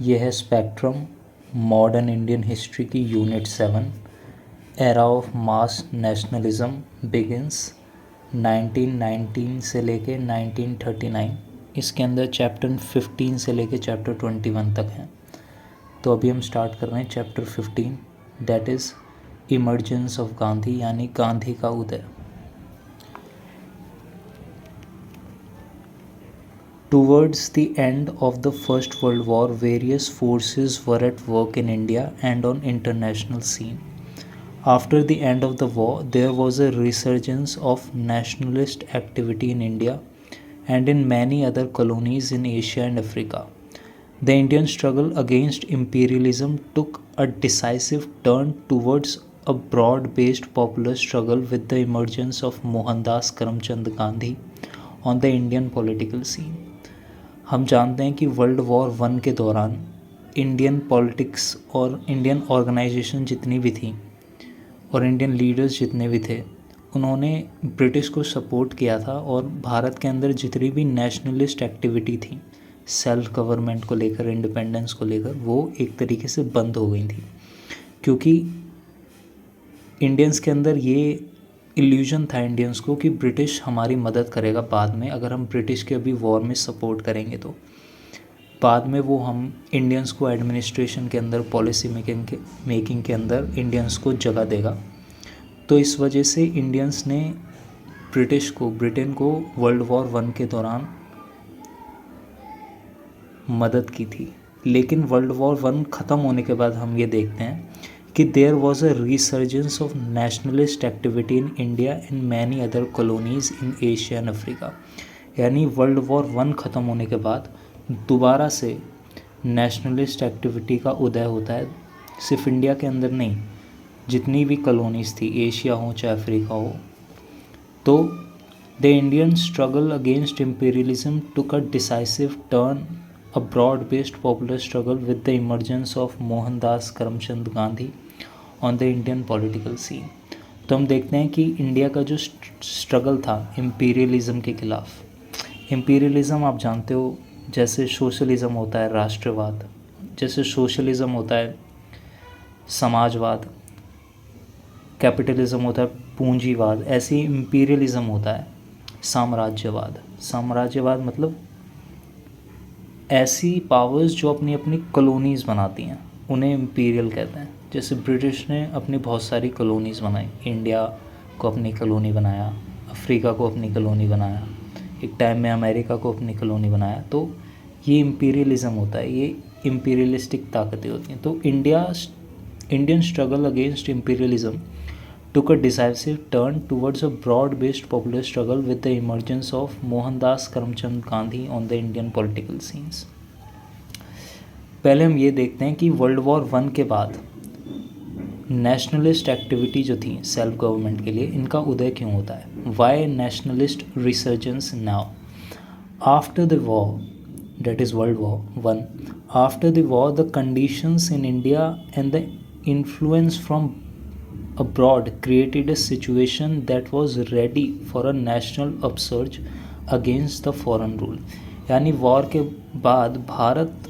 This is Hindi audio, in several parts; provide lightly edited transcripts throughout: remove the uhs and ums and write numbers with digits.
ये है स्पेक्ट्रम मॉडर्न इंडियन हिस्ट्री की unit 7 era of mass nationalism begins 1919 से लेके 1939। इसके अंदर चैप्टर 15 से लेके चैप्टर 21 तक है। तो अभी हम स्टार्ट कर रहे हैं chapter 15, that is emergence of Gandhi, यानी गांधी का उदय। Towards the end of the First World War, various forces were at work in India and on international scene. After the end of the war, there was a resurgence of nationalist activity in India and in many other colonies in Asia and Africa. The Indian struggle against imperialism took a decisive turn towards a broad-based popular struggle with the emergence of Mohandas Karamchand Gandhi on the Indian political scene. हम जानते हैं कि वर्ल्ड वॉर 1 के दौरान इंडियन पॉलिटिक्स और इंडियन ऑर्गेनाइजेशन जितनी भी थी और इंडियन लीडर्स जितने भी थे, उन्होंने ब्रिटिश को सपोर्ट किया था और भारत के अंदर जितनी भी नेशनलिस्ट एक्टिविटी थी सेल्फ गवर्नमेंट को लेकर, इंडिपेंडेंस को लेकर, वो एक तरीके से बंद हो गई थी, क्योंकि इंडियंस के अंदर ये इल्यूजन था इंडियंस को कि ब्रिटिश हमारी मदद करेगा बाद में, अगर हम ब्रिटिश के अभी वॉर में सपोर्ट करेंगे तो बाद में वो हम इंडियंस को एडमिनिस्ट्रेशन के अंदर, पॉलिसी मेकिंग के अंदर इंडियंस को जगह देगा। तो इस वजह से इंडियंस ने ब्रिटेन को वर्ल्ड वॉर 1 के दौरान मदद की थी। लेकिन वर्ल्ड वॉर 1 ख़त्म होने के बाद हम ये देखते हैं कि there was a resurgence of nationalist activity in India and many other colonies in Asia and Africa. यानी वर्ल्ड वॉर 1 ख़त्म होने के बाद दोबारा से नेशनलिस्ट एक्टिविटी का उदय होता है, सिर्फ इंडिया के अंदर नहीं, जितनी भी कॉलोनीज़ थी, एशिया हो चाहे अफ्रीका हो। तो the Indian struggle against imperialism took a decisive turn, a broad-based popular struggle with the emergence of Mohandas Karamchand Gandhi on the Indian political scene। तो हम देखते हैं कि इंडिया का जो स्ट्रगल था इम्पीरियलिज़म के ख़िलाफ़। इम्पीरियलिज़म आप जानते हो, जैसे सोशलिज़म होता है राष्ट्रवाद, जैसे सोशलिज़म होता है समाजवाद, कैपिटलिज़म होता है पूंजीवाद, ऐसे ही इम्पीरियलिज़म होता है साम्राज्यवाद। साम्राज्यवाद मतलब ऐसी पावर्स जो अपनी अपनी कॉलोनीज़ बनाती हैं, उन्हें इम्पीरियल कहते हैं। जैसे ब्रिटिश ने अपनी बहुत सारी कॉलोनीज़ बनाई, इंडिया को अपनी कॉलोनी बनाया, अफ्रीका को अपनी कॉलोनी बनाया, एक टाइम में अमेरिका को अपनी कॉलोनी बनाया। तो ये इम्पीरियलिज़म होता है, ये इम्पीरियलिस्टिक ताकतें होती हैं। तो Indian struggle against imperialism took a decisive turn towards a broad-based popular struggle with the emergence of Mohandas Karamchand Gandhi on the Indian political scenes। पहले हम ये देखते हैं कि वर्ल्ड वॉर 1 के बाद नेशनलिस्ट एक्टिविटी जो थी सेल्फ गवर्नमेंट के लिए, इनका उदय क्यों होता है। Why nationalist resurgence now after the war, that is World War 1, after the war the conditions in India and the influence from abroad created a situation that was ready for a national upsurge against the foreign rule। यानी वॉर के बाद भारत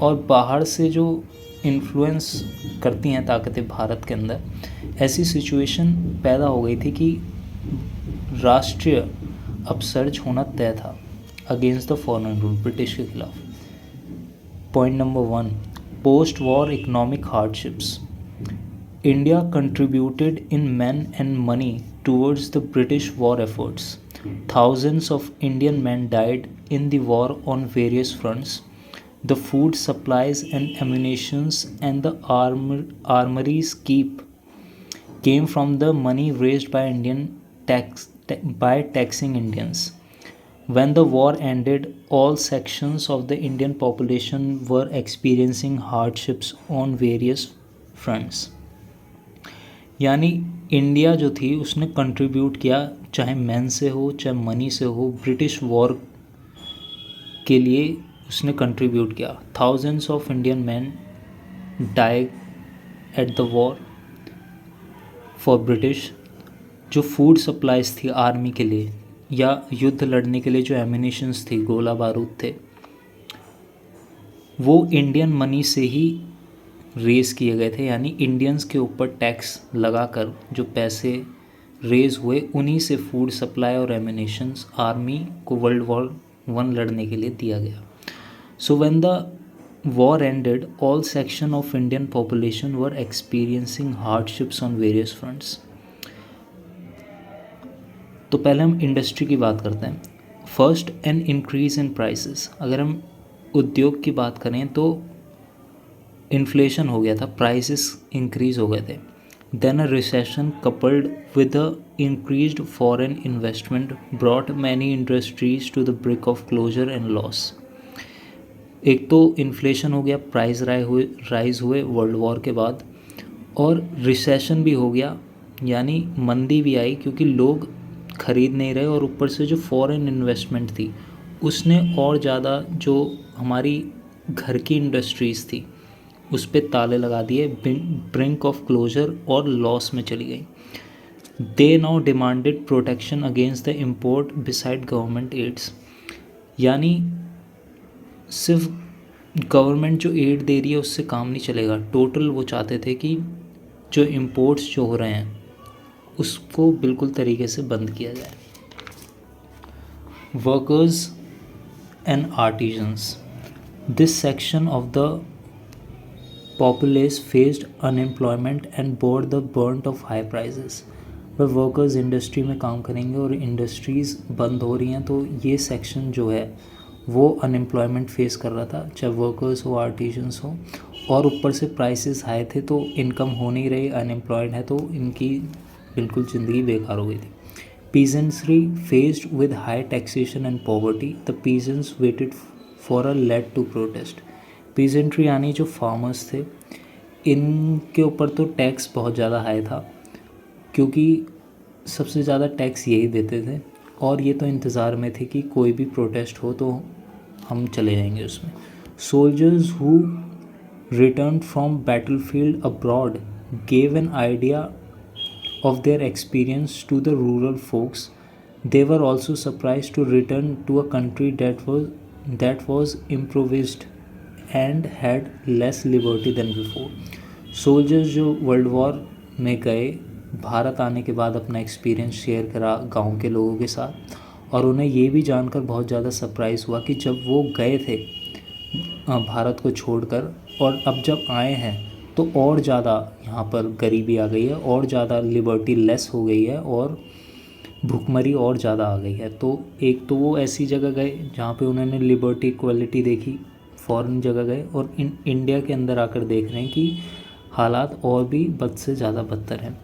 और बाहर से जो इन्फ्लुएंस करती हैं ताकतें भारत के अंदर, ऐसी सिचुएशन पैदा हो गई थी कि राष्ट्रीय अपसर्ज होना तय था against the foreign rule, British के खिलाफ। Point number 1, post war economic hardships. India contributed in men and money towards the British war efforts. Thousands of Indian men died in the war on various fronts. The food supplies and ammunitions and the armories came from the money raised by by taxing Indians. When the war ended, all sections of the Indian population were experiencing hardships on various fronts। यानी इंडिया जो थी उसने कंट्रीब्यूट किया, चाहे मैन से हो चाहे मनी से हो, ब्रिटिश वॉर के लिए उसने कंट्रीब्यूट किया। Thousands of Indian man die at the war for British. जो फूड सप्लाईज थी आर्मी के लिए या युद्ध लड़ने के लिए जो एमिनेशंस थी, गोला बारूद थे, वो इंडियन मनी से ही रेज़ किए गए थे, यानी इंडियंस के ऊपर टैक्स लगाकर जो पैसे रेज़ हुए उन्हीं से फूड सप्लाई और एमिनेशंस आर्मी को वर्ल्ड वॉर वन लड़ने के लिए दिया गया। So when the war ended all section of Indian population were experiencing hardships on various fronts. तो पहले हम इंडस्ट्री की बात करते हैं। First, an increase in prices. अगर हम उद्योग की बात करें तो इन्फ्लेशन हो गया था, प्राइसेस इंक्रीज हो गए थे। Then a recession coupled with a increased foreign investment brought many industries to the brink of closure and loss. एक तो इन्फ्लेशन हो गया, प्राइस राइज हुए वर्ल्ड वॉर के बाद, और रिसेशन भी हो गया, यानी मंदी भी आई क्योंकि लोग खरीद नहीं रहे, और ऊपर से जो फॉरेन इन्वेस्टमेंट थी उसने और ज़्यादा जो हमारी घर की इंडस्ट्रीज़ थी उस पर ताले लगा दिए, ब्रिंक ऑफ क्लोजर और लॉस में चली गई। They now demanded protection against the import beside government aids. यानी सिर्फ गवर्नमेंट जो एड दे रही है उससे काम नहीं चलेगा, टोटल वो चाहते थे कि जो इम्पोर्ट्स जो हो रहे हैं उसको बिल्कुल तरीके से बंद किया जाए। Workers and artisans, this section of the populace faced unemployment and bore the brunt of high prices. वह वर्कर्स इंडस्ट्री में काम करेंगे और इंडस्ट्रीज़ बंद हो रही हैं, तो ये सेक्शन जो है वो अनएम्प्लॉयमेंट फेस कर रहा था, चाहे वर्कर्स हो आर्टिजन्स हो, और ऊपर से प्राइसेस हाई थे तो इनकम हो नहीं रही, अनएम्प्लॉयड है तो इनकी बिल्कुल ज़िंदगी बेकार हो गई थी। Peasantry faced with high taxation and poverty, the peasants waited for a lead to protest. Peasantry यानी जो फार्मर्स थे, इनके ऊपर तो टैक्स बहुत ज़्यादा हाई था क्योंकि सबसे ज़्यादा टैक्स यही देते थे, और ये तो इंतज़ार में थे कि कोई भी प्रोटेस्ट हो तो हम चले जाएंगे उसमें। Soldiers who return from battlefield abroad gave an idea of their experience to the rural folks. They were also surprised to return to a country that was impoverished and had less liberty than before. Soldiers जो वर्ल्ड वॉर में गए, भारत आने के बाद अपना एक्सपीरियंस शेयर करा गांव के लोगों के साथ, और उन्हें ये भी जानकर बहुत ज़्यादा सरप्राइज़ हुआ कि जब वो गए थे भारत को छोड़कर, और अब जब आए हैं तो और ज़्यादा यहाँ पर गरीबी आ गई है, और ज़्यादा लिबर्टी लेस हो गई है, और भुखमरी और ज़्यादा आ गई है। तो एक तो वो ऐसी जगह गए जहाँ पे उन्होंने लिबर्टी इक्वलिटी देखी, फॉरेन जगह गए, और इंडिया के अंदर आकर देख रहे हैं कि हालात और भी बद से ज़्यादा बदतर हैं।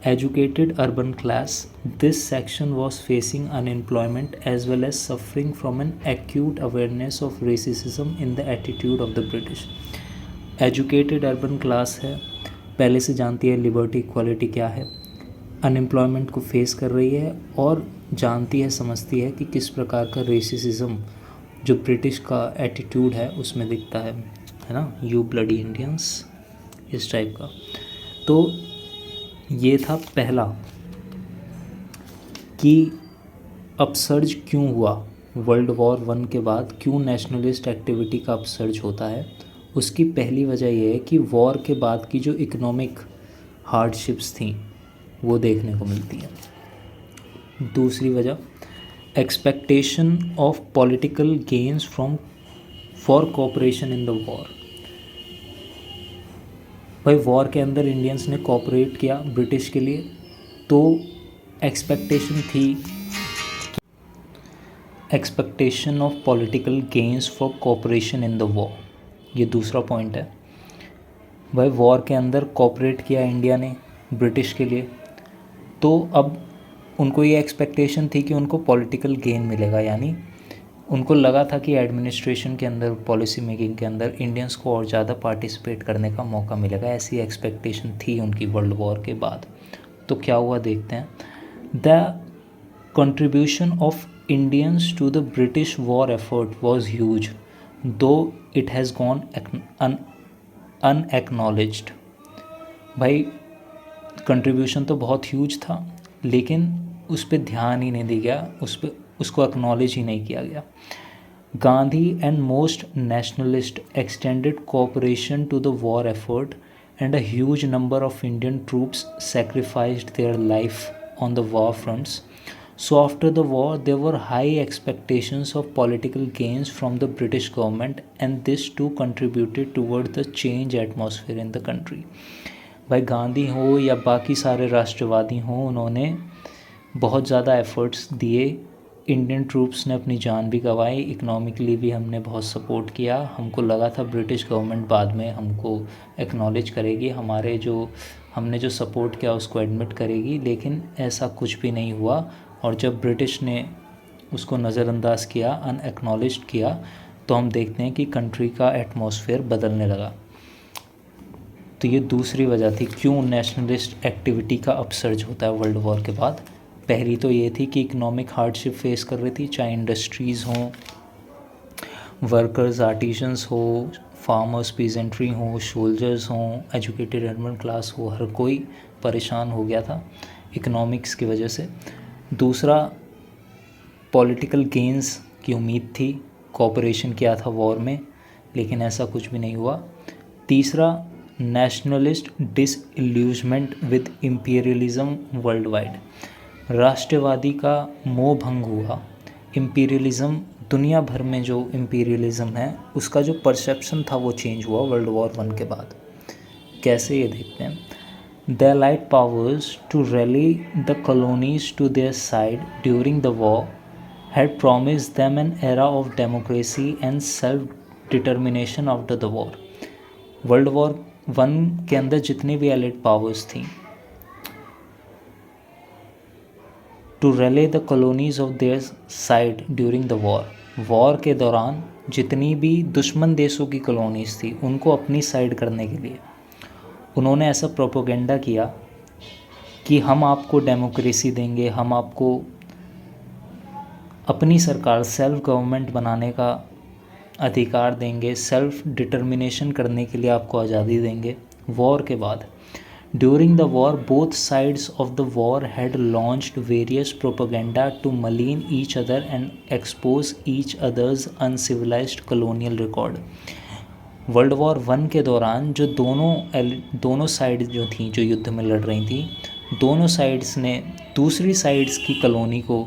Educated urban class, this section was facing unemployment as well as suffering from an acute awareness of racism in the attitude of the British. Educated urban class है, पहले से जानती है लिबर्टी इक्वालिटी क्या है, अनएम्प्लॉयमेंट को फेस कर रही है, और जानती है, समझती है कि किस प्रकार का रेसिज्म जो ब्रिटिश का एटीट्यूड है उसमें दिखता है ना, यू ब्लडी इंडियंस, इस टाइप का। तो ये था पहला कि अपसर्ज क्यों हुआ वर्ल्ड वॉर वन के बाद, क्यों नेशनलिस्ट एक्टिविटी का अपसर्ज होता है। उसकी पहली वजह यह है कि वॉर के बाद की जो इकोनॉमिक हार्डशिप्स थी वो देखने को मिलती है। दूसरी वजह, expectation of political gains for cooperation in the war. भाई वॉर के अंदर इंडियंस ने कोऑपरेट किया ब्रिटिश के लिए, तो expectation of political gains for cooperation in the war, ये दूसरा पॉइंट है। भाई वॉर के अंदर कोऑपरेट किया इंडिया ने ब्रिटिश के लिए, तो अब उनको ये एक्सपेक्टेशन थी कि उनको पॉलिटिकल गेन मिलेगा, यानी उनको लगा था कि एडमिनिस्ट्रेशन के अंदर, पॉलिसी मेकिंग के अंदर इंडियंस को और ज़्यादा पार्टिसिपेट करने का मौका मिलेगा, ऐसी एक्सपेक्टेशन थी उनकी वर्ल्ड वॉर के बाद। तो क्या हुआ देखते हैं। The contribution of Indians to the British war effort was huge though it has gone unacknowledged. भाई कंट्रीब्यूशन तो बहुत ह्यूज था, लेकिन उस पर ध्यान ही नहीं दिया गया, उसको एक्नॉलेज ही नहीं किया गया। Gandhi and most nationalists extended cooperation to the war effort, and a huge number of Indian troops sacrificed their life on the war fronts. So, after the war, there were high expectations of political gains from the British government, and this too contributed toward the change atmosphere in the country. भाई गांधी हो या बाकी सारे राष्ट्रवादी हों, उन्होंने बहुत ज़्यादा एफ़र्ट्स दिए। इंडियन ट्रूप्स ने अपनी जान भी गंवाई, इकनॉमिकली भी हमने बहुत सपोर्ट किया। हमको लगा था ब्रिटिश गवर्नमेंट बाद में हमको एक्नॉलेज करेगी, हमारे जो हमने जो सपोर्ट किया उसको एडमिट करेगी, लेकिन ऐसा कुछ भी नहीं हुआ। और जब ब्रिटिश ने उसको नज़रअंदाज किया, अनएक्नॉलेज्ड किया, तो हम देखते हैं कि कंट्री का एटमॉस्फेयर बदलने लगा। तो ये दूसरी वजह थी क्यों नेशनलिस्ट एक्टिविटी का अपसर्ज होता है वर्ल्ड वॉर के बाद। पहली तो ये थी कि इकोनॉमिक हार्डशिप फेस कर रही थी, चाहे इंडस्ट्रीज़ हों, वर्कर्स आर्टिजन्स हो, फार्मर्स पीजेंट्री हो, सोल्जर्स हों, एजुकेटेड अर्बन क्लास हो, हर कोई परेशान हो गया था इकोनॉमिक्स की वजह से। दूसरा, पॉलिटिकल गेंस की उम्मीद थी, कोऑपरेशन किया था वॉर में, लेकिन ऐसा कुछ भी नहीं हुआ। तीसरा, nationalist disillusionment with imperialism world wide, राष्ट्रवादी का मोह भंग हुआ। इम्पीरियलिज्म, दुनिया भर में जो इम्पीरियलिज्म है उसका जो परसेप्शन था वो चेंज हुआ वर्ल्ड वॉर 1 के बाद। कैसे, ये देखते हैं। The allied powers to rally the colonies to their side during the war had promised them an era of democracy and self determination after the war. World war 1 के अंदर जितनी भी एलाइड पावर्स थी, to rally the colonies of their side during the war के दौरान जितनी भी दुश्मन देशों की कॉलोनीज़ थी उनको अपनी साइड करने के लिए उन्होंने ऐसा प्रोपोगेंडा किया कि हम आपको डेमोक्रेसी देंगे, हम आपको अपनी सरकार, सेल्फ गवर्नमेंट बनाने का अधिकार देंगे, सेल्फ डिटर्मिनेशन करने के लिए आपको आज़ादी देंगे। वॉर के बाद, during the war both sides of the war had launched various propaganda to malign each other and expose each other's uncivilised colonial record. World war 1 के दौरान जो दोनों साइड जो थी, जो युद्ध में लड़ रही थी, दोनों साइड्स ने दूसरी साइड्स की कॉलोनी को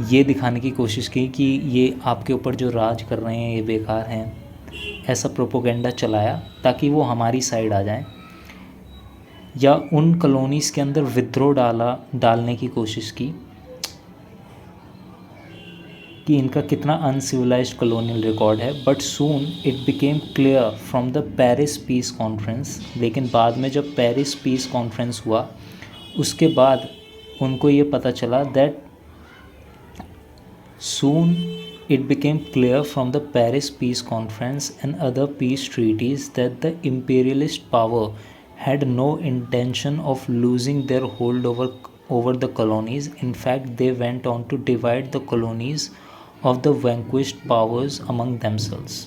ये दिखाने की कोशिश की कि ये आपके ऊपर जो राज कर रहे हैं ये बेकार हैं। ऐसा प्रोपोगेंडा चलाया ताकि वो हमारी साइड आ जाएं, या उन कॉलोनीज़ के अंदर विद्रोह डालने की कोशिश की कि इनका कितना अनसिविलाइज्ड कॉलोनियल रिकॉर्ड है। But soon it became clear from the Paris peace conference, लेकिन बाद में जब पेरिस पीस कॉन्फ्रेंस हुआ उसके बाद उनको ये पता चला that soon it became clear from the Paris Peace Conference and other peace treaties that the imperialist power had no intention of losing their hold over the colonies. In fact, they went on to divide the colonies of the vanquished powers among themselves.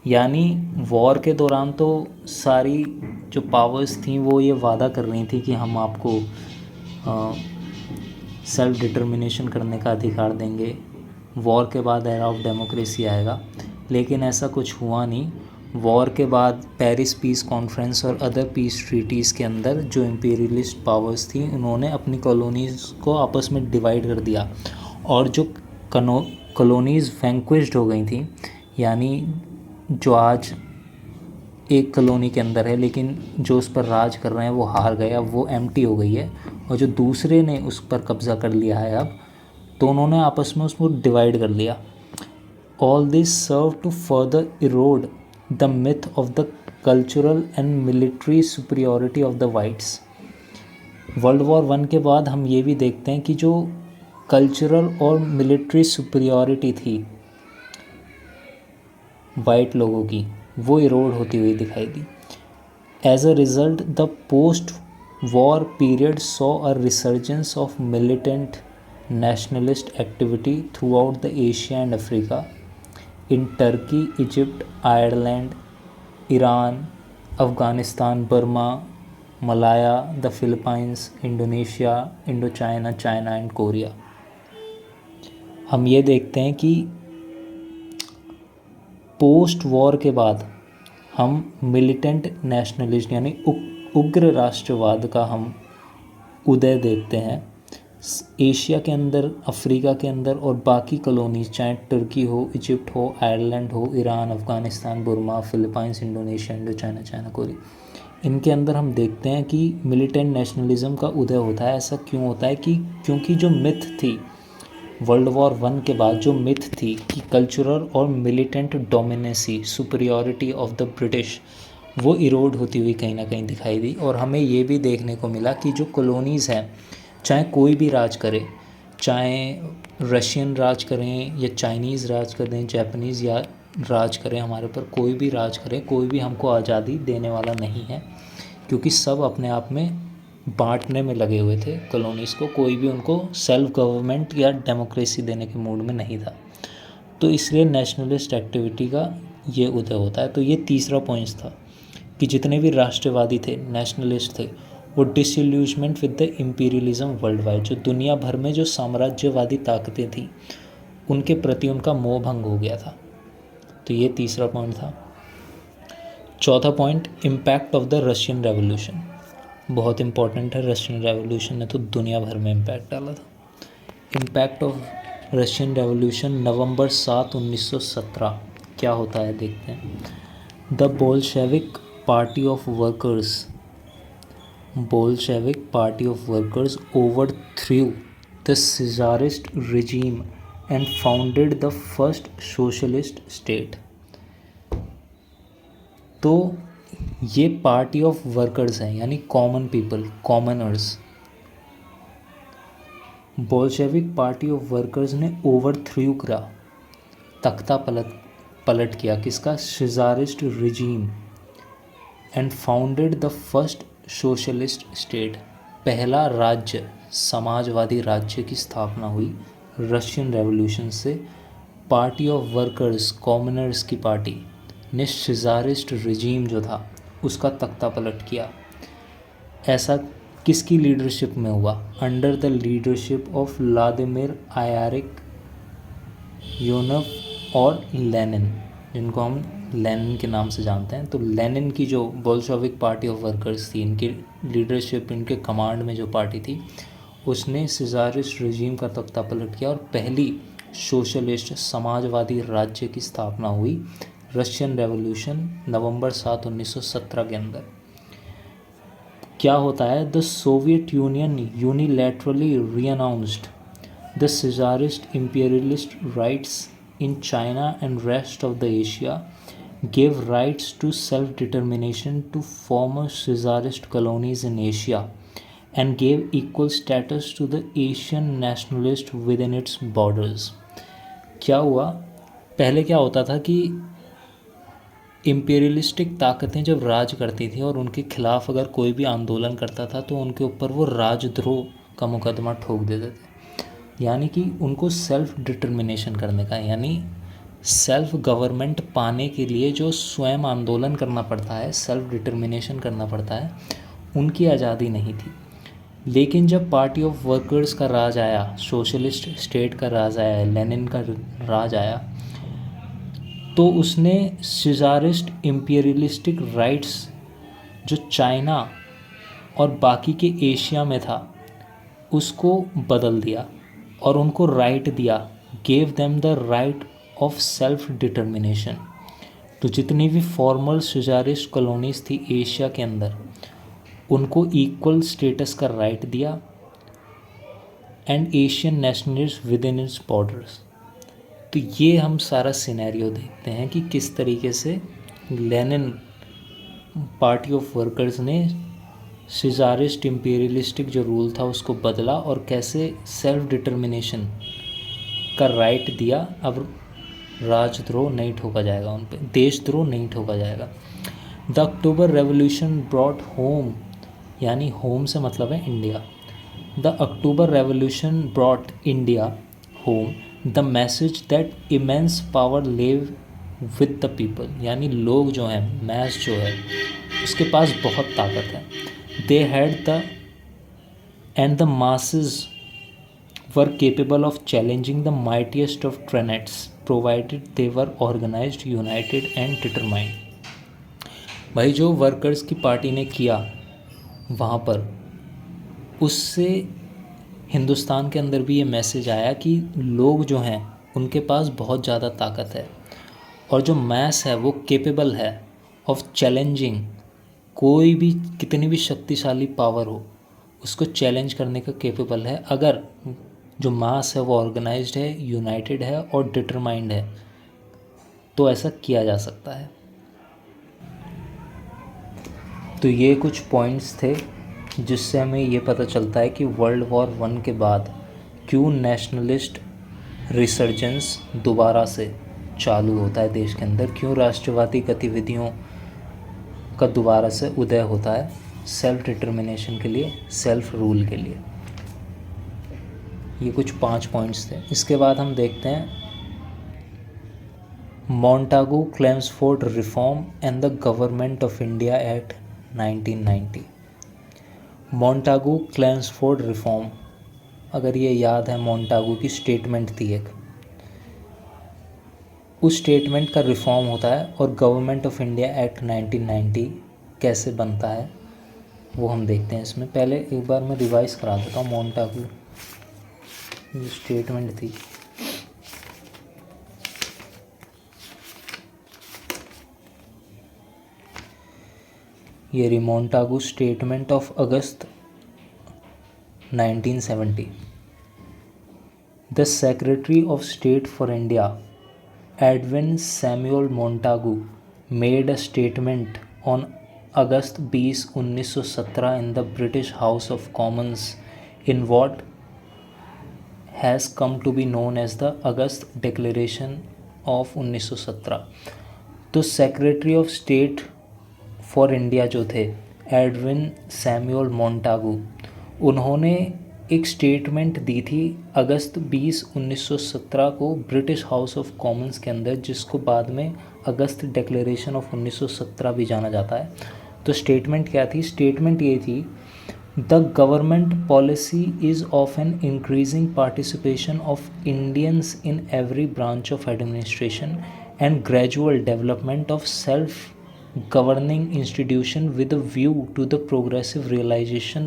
यानी वॉर के दौरान तो सारी जो पावर्स थी वो ये वादा कर रही थी कि हम आपको सेल्फ डिटर्मिनेशन करने का अधिकार देंगे, वॉर के बाद एरा ऑफ डेमोक्रेसी आएगा, लेकिन ऐसा कुछ हुआ नहीं। वॉर के बाद पेरिस पीस कॉन्फ्रेंस और अदर पीस ट्रीटीज़ के अंदर जो इम्पीरियलिस्ट पावर्स थी उन्होंने अपनी कॉलोनीज़ को आपस में डिवाइड कर दिया, और जो कॉलोनीज़ वैंक्विश्ड हो गई थी, यानी जो आज एक कॉलोनी के अंदर है लेकिन जो उस पर राज कर रहे हैं वो हार गए, अब वो एम्प्टी हो गई है, और जो दूसरे ने उस पर कब्ज़ा कर लिया है अब, तो उन्होंने आपस में उसको डिवाइड कर लिया। All this serve to further erode the myth of the cultural and military superiority of the whites. World war 1 के बाद हम ये भी देखते हैं कि जो कल्चरल और मिलिट्री सुपीरियॉरिटी थी वाइट लोगों की, वो इरोड होती हुई दिखाई दी। As a result the post war period saw a resurgence of militant nationalist activity throughout the Asia and Africa, in Turkey, Egypt, Ireland, Iran, Afghanistan, Burma, Malaya, the Philippines, Indonesia, Indochina, China and Korea। हम ये देखते हैं कि पोस्ट वॉर के बाद हम मिलिटेंट नेशनलिस्ट यानी उग्र राष्ट्रवाद का हम उदय देखते हैं एशिया के अंदर, अफ्रीका के अंदर और बाकी कॉलोनीज, चाहे तुर्की हो, इजिप्ट हो, आयरलैंड हो, Iran, Afghanistan, Burma, Philippines, Indonesia, Indo China, China Korea, इनके अंदर हम देखते हैं कि मिलिटेंट नेशनलिज्म का उदय होता है। ऐसा क्यों होता है कि क्योंकि जो मिथ थी वर्ल्ड वॉर वन के बाद, जो मिथ थी कि कल्चरल और मिलिटेंट डोमिनेसी, सुपरियॉरिटी ऑफ द ब्रिटिश, वो इरोड होती हुई कहीं ना कहीं दिखाई दी। और हमें ये भी देखने को मिला कि जो कॉलोनीज़ हैं, चाहे कोई भी राज करे, चाहे रशियन राज करें या चाइनीज़ राज करें, जापानीज़ या राज करें हमारे पर, कोई भी राज करे, कोई भी हमको आज़ादी देने वाला नहीं है, क्योंकि सब अपने आप में बांटने में लगे हुए थे कॉलोनीज़ को। कोई भी उनको सेल्फ गवर्नमेंट या डेमोक्रेसी देने के मूड में नहीं था। तो इसलिए नेशनलिस्ट एक्टिविटी का ये उदय होता है। तो ये तीसरा पॉइंट था कि जितने भी राष्ट्रवादी थे, नेशनलिस्ट थे, वो disillusionment with the imperialism world wide, जो दुनिया भर में जो साम्राज्यवादी ताकतें थी उनके प्रति उनका मोह भंग हो गया था। तो ये तीसरा पॉइंट था। चौथा point, impact of the Russian revolution, बहुत इंपॉर्टेंट है। रशियन रेवोल्यूशन ने तो दुनिया भर में इम्पैक्ट डाला था। इम्पैक्ट ऑफ रशियन रेवोल्यूशन, नवंबर 7, 1917 क्या होता है देखते हैं। The Bolshevik party of workers, Bolshevik Party of Workers overthrew the Czarist regime and founded the first socialist state। तो ये पार्टी ऑफ वर्कर्स हैं, यानी common people, commoners. Bolshevik party of workers ने ओवरथ्रू करा, तख्ता पलट किया किसका, Tsarist regime, and founded the first socialist state, पहला राज्य, समाजवादी राज्य की स्थापना हुई रशियन रेवोल्यूशन से। पार्टी ऑफ वर्कर्स, कॉमनर्स की पार्टी ने सिजारिस्ट रिजीम जो था उसका तख्ता पलट किया। ऐसा किसकी लीडरशिप में हुआ, under the leadership of Vladimir Ilyich योनफ और लेनिन, जिनको हम लेनिन के नाम से जानते हैं। तो लेनिन की जो बोल्शेविक पार्टी ऑफ वर्कर्स थी, इनकी लीडरशिप, इनके कमांड में जो पार्टी थी, उसने सिजारिस्ट रजीम का तख्ता पलट किया और पहली सोशलिस्ट समाजवादी राज्य की स्थापना हुई रशियन रेवोल्यूशन नवंबर 7, 1917 के अंदर। क्या होता है, the Soviet Union unilaterally renounced the Tsarist imperialist rights in China and rest of the Asia, gave rights to self-determination to former Czarist colonies in Asia, and gave equal status to the Asian nationalist within its borders। क्या हुआ, पहले क्या होता था कि इम्पीरियलिस्टिक ताकतें जब राज करती थी और उनके खिलाफ अगर कोई भी आंदोलन करता था तो उनके ऊपर वो राजद्रोह का मुकदमा ठोक देते थे। यानी कि उनको सेल्फ डिटर्मिनेशन करने का, यानी सेल्फ गवर्नमेंट पाने के लिए जो स्वयं आंदोलन करना पड़ता है, सेल्फ डिटर्मिनेशन करना पड़ता है, उनकी आज़ादी नहीं थी। लेकिन जब पार्टी ऑफ वर्कर्स का राज आया, सोशलिस्ट स्टेट का राज आया, लेनिन का राज आया, तो उसने सिजारिस्ट इम्पीरियलिस्टिक राइट्स जो चाइना और बाकी के एशिया में था उसको बदल दिया और उनको राइट दिया, gave them the right of self determination. तो जितनी भी फॉर्मल सिजारिस्ट कॉलोनीज थी एशिया के अंदर, उनको इक्वल स्टेटस का राइट दिया, and Asian nationalist with in its borders. तो ये हम सारा सिनेरियो देखते हैं कि किस तरीके से लेनिन पार्टी ऑफ वर्कर्स ने सिजारिस्ट इम्पीरियलिस्टिक जो रूल था उसको बदला और कैसे सेल्फ डिटर्मिनेशन का राइट दिया। अब राजद्रोह नहीं ठोका जाएगा उन पे, देशद्रोह नहीं ठोका जाएगा। The October revolution brought home, यानी होम से मतलब है India. The October revolution brought India home the message that immense power live with the people, यानी लोग जो हैं, मैस जो है, उसके पास बहुत ताकत है। They had and the masses were capable of challenging the mightiest of tyrants provided they were organised, united and determined. भाई जो वर्कर्स की पार्टी ने किया वहाँ पर, उससे हिंदुस्तान के अंदर भी ये मैसेज आया कि लोग जो हैं उनके पास बहुत ज़्यादा ताकत है, और जो मैस है वो केपेबल है ऑफ चैलेंजिंग कोई भी, कितनी भी शक्तिशाली पावर हो उसको चैलेंज करने का केपेबल है, अगर जो मास है वो ऑर्गेनाइज्ड है, यूनाइटेड है और डिटरमाइंड है, तो ऐसा किया जा सकता है। तो ये कुछ पॉइंट्स थे जिससे हमें ये पता चलता है कि वर्ल्ड वॉर 1 के बाद क्यों नेशनलिस्ट रिसर्जेंस दोबारा से चालू होता है देश के अंदर, क्यों राष्ट्रवादी गतिविधियों का दोबारा से उदय होता है सेल्फ डिटर्मिनेशन के लिए, सेल्फ रूल के लिए। ये कुछ 5 पॉइंट्स थे। इसके बाद हम देखते हैं Montagu Chelmsford reform and the government of India act 1990। Montagu Chelmsford reform, अगर ये याद है, मॉन्टागू की स्टेटमेंट थी एक, उस स्टेटमेंट का रिफॉर्म होता है, और गवर्नमेंट ऑफ इंडिया एक्ट 1990 कैसे बनता है वो हम देखते हैं इसमें। पहले एक बार मैं रिवाइज करा देता हूँ मॉन्टागू ये स्टेटमेंट थी। ये Montagu statement of August 1970। The secretary of state for India Edwin Samuel Montagu made a statement on August 20, 1917 in the British House of Commons in what has come to be known as the August declaration of 1917। तो secretary of state for India जो थे एडविन सैमुअल मोंटागू, उन्होंने एक स्टेटमेंट दी थी अगस्त 20, 1917 को ब्रिटिश हाउस ऑफ कॉमन्स के अंदर, जिसको बाद में अगस्त डिक्लेरेशन ऑफ 1917 भी जाना जाता है। तो स्टेटमेंट क्या थी? स्टेटमेंट ये थी, the government policy is of an increasing participation of Indians in every branch of administration and gradual development of self governing institution with a view to the progressive realization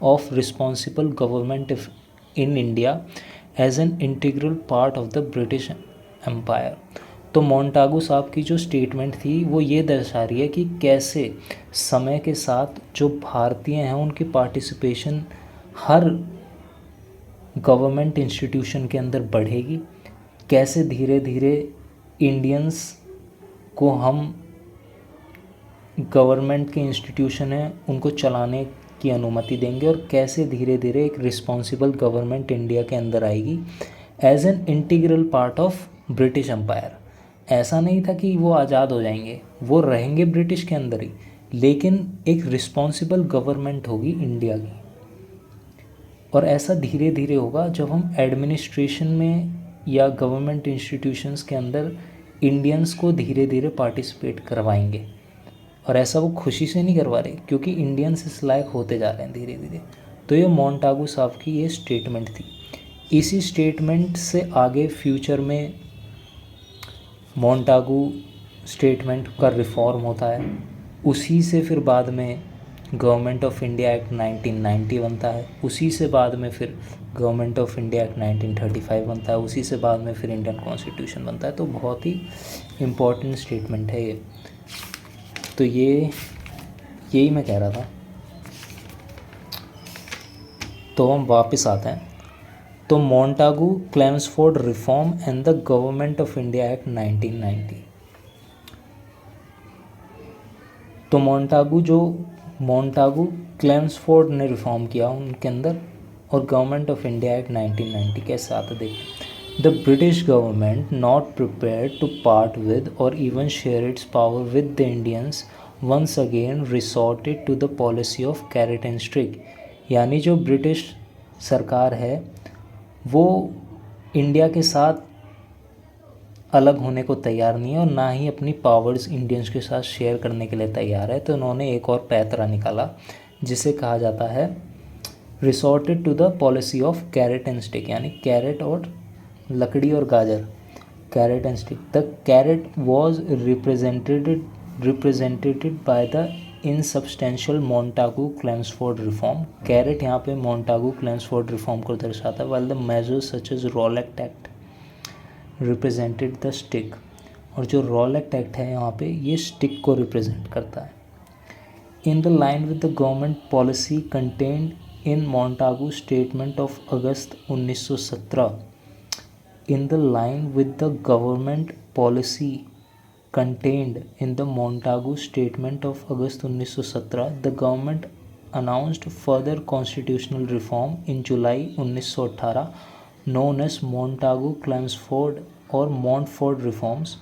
of responsible government in India as an integral part of the British Empire। तो मोंटागू साहब की जो स्टेटमेंट थी वो ये दर्शा रही है कि कैसे समय के साथ जो भारतीय हैं उनकी पार्टिसिपेशन हर गवर्नमेंट इंस्टीट्यूशन के अंदर बढ़ेगी, कैसे धीरे धीरे इंडियंस को हम गवर्नमेंट के इंस्टीट्यूशन हैं उनको चलाने की अनुमति देंगे, और कैसे धीरे धीरे एक रिस्पॉन्सिबल गवर्नमेंट इंडिया के अंदर आएगी as an integral part of British empire. ऐसा नहीं था कि वो आज़ाद हो जाएंगे, वो रहेंगे ब्रिटिश के अंदर ही, लेकिन एक रिस्पॉन्सिबल गवर्नमेंट होगी इंडिया की। और ऐसा धीरे धीरे होगा जब हम एडमिनिस्ट्रेशन में या गवर्नमेंट इंस्टीट्यूशंस के अंदर इंडियंस को धीरे धीरे पार्टिसिपेट करवाएंगे। और ऐसा वो खुशी से नहीं करवा रहे, क्योंकि इंडियंस इस लायक होते जा रहे हैं धीरे धीरे। तो ये मोंटागू साहब की ये स्टेटमेंट थी। इसी स्टेटमेंट से आगे फ्यूचर में मोंटागू स्टेटमेंट का रिफॉर्म होता है, उसी से फिर बाद में गवर्नमेंट ऑफ इंडिया एक्ट 1990 बनता है, उसी से बाद में फिर गवर्नमेंट ऑफ इंडिया एक्ट 1935 बनता है, उसी से बाद में फिर इंडियन कॉन्स्टिट्यूशन बनता है। तो बहुत ही इम्पोर्टेंट स्टेटमेंट है ये। तो यही मैं कह रहा था। तो हम वापस आते हैं। तो Montagu Chelmsford reform and the government of India act 1990। तो मोंटागू क्लेम्सफोर्ड ने रिफॉर्म किया उनके अंदर, और गवर्नमेंट ऑफ इंडिया एक्ट 1990 कैसे आता देखिए। The British government not prepared to part with और even share its power with the Indians once again resorted to the policy of carrot and stick. यानी जो ब्रिटिश सरकार है वो इंडिया के साथ अलग होने को तैयार नहीं है, और ना ही अपनी पावर्स इंडियंस के साथ शेयर करने के लिए तैयार है। तो उन्होंने एक और पैतरा निकाला जिसे कहा जाता है resorted to the policy of carrot and stick, यानी कैरेट और लकड़ी और गाजर, carrot and stick. The carrot was represented by the insubstantial Montagu Chelmsford reform. Carrot यहाँ पे Montagu Chelmsford reform को दर्शाता है, while the measures such as Rowlatt Act represented the stick. और जो Rowlatt Act है यहाँ पे ये stick को represent करता है. In the line with the government policy contained in Montagu Statement of August 1917. In the line with the government policy contained in the Montagu Statement of August 1917, the government announced further constitutional reform in July 1918, known as Montagu Chelmsford or Montfort reforms.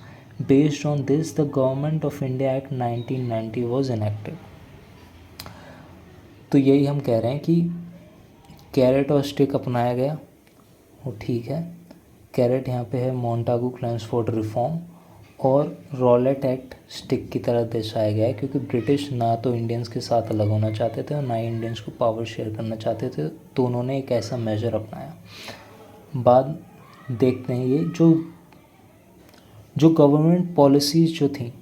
Based on this, the Government of India Act 1990 was enacted. तो यही हम कह रहे हैं कि कैरेट और स्टिक अपनाया गया, वो ठीक है. कैरेट यहाँ पे है मोंटागू क्लेम्सफोर्ड रिफॉर्म, और रॉलेट एक्ट स्टिक की तरह दर्शाया गया है, क्योंकि ब्रिटिश ना तो इंडियंस के साथ अलग होना चाहते थे और ना ही इंडियंस को पावर शेयर करना चाहते थे, तो उन्होंने एक ऐसा मेजर अपनाया. बाद देखते हैं ये जो गवर्नमेंट पॉलिसीज़ जो थी,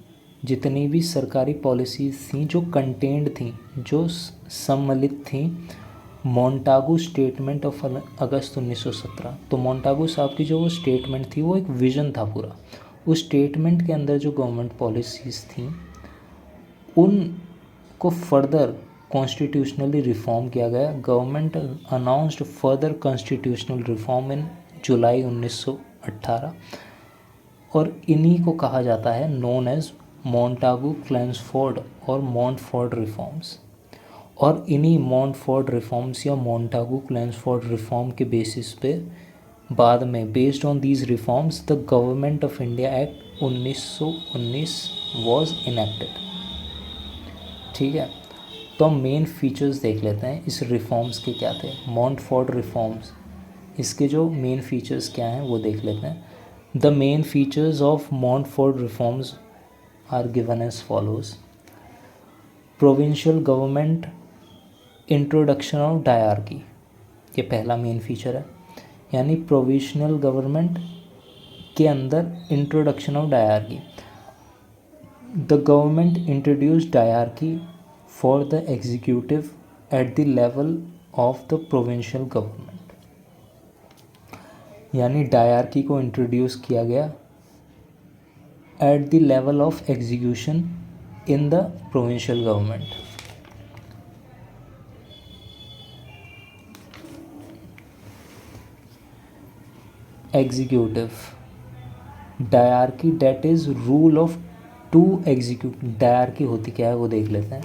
जितनी भी सरकारी पॉलिसीज़ थी जो कंटेंड थी, जो सम्मिलित थी मोंटागू स्टेटमेंट ऑफ अगस्त 1917. तो मोंटागू साहब की जो वो स्टेटमेंट थी वो एक विज़न था पूरा. उस स्टेटमेंट के अंदर जो गवर्नमेंट पॉलिसीज़ थी उनको फर्दर कॉन्स्टिट्यूशनली रिफॉर्म किया गया. Government announced further constitutional reform in July 1918, और इन्हीं को कहा जाता है नोन एज मोंटागू क्लेम्सफोर्ड और मोंटफोर्ड रिफॉर्म्स. और इन्हीं मोंटफोर्ड रिफॉर्म्स या मोंटागू क्लेम्सफोर्ड रिफॉर्म के बेसिस पे बाद में based on these reforms the government of India act 1919 was enacted. ठीक है, तो हम मेन फीचर्स देख लेते हैं इस रिफॉर्म्स के क्या थे. मोंटफोर्ड रिफॉर्म्स, इसके जो मेन फीचर्स क्या हैं वो देख लेते हैं. The main features of Montford reforms are given as follows. Provincial government, introduction of dyarchy, ये पहला मेन फीचर है. यानी प्रोविजनल गवर्नमेंट के अंदर introduction of dyarchy. The government introduce dyarchy for the executive at the level of the provincial government. यानी डायरकी को इंट्रोड्यूस किया गया at the level of execution in the provincial government. Executive dyarchy that is rule of two executive. Dyarchy होती क्या है वो देख लेते हैं.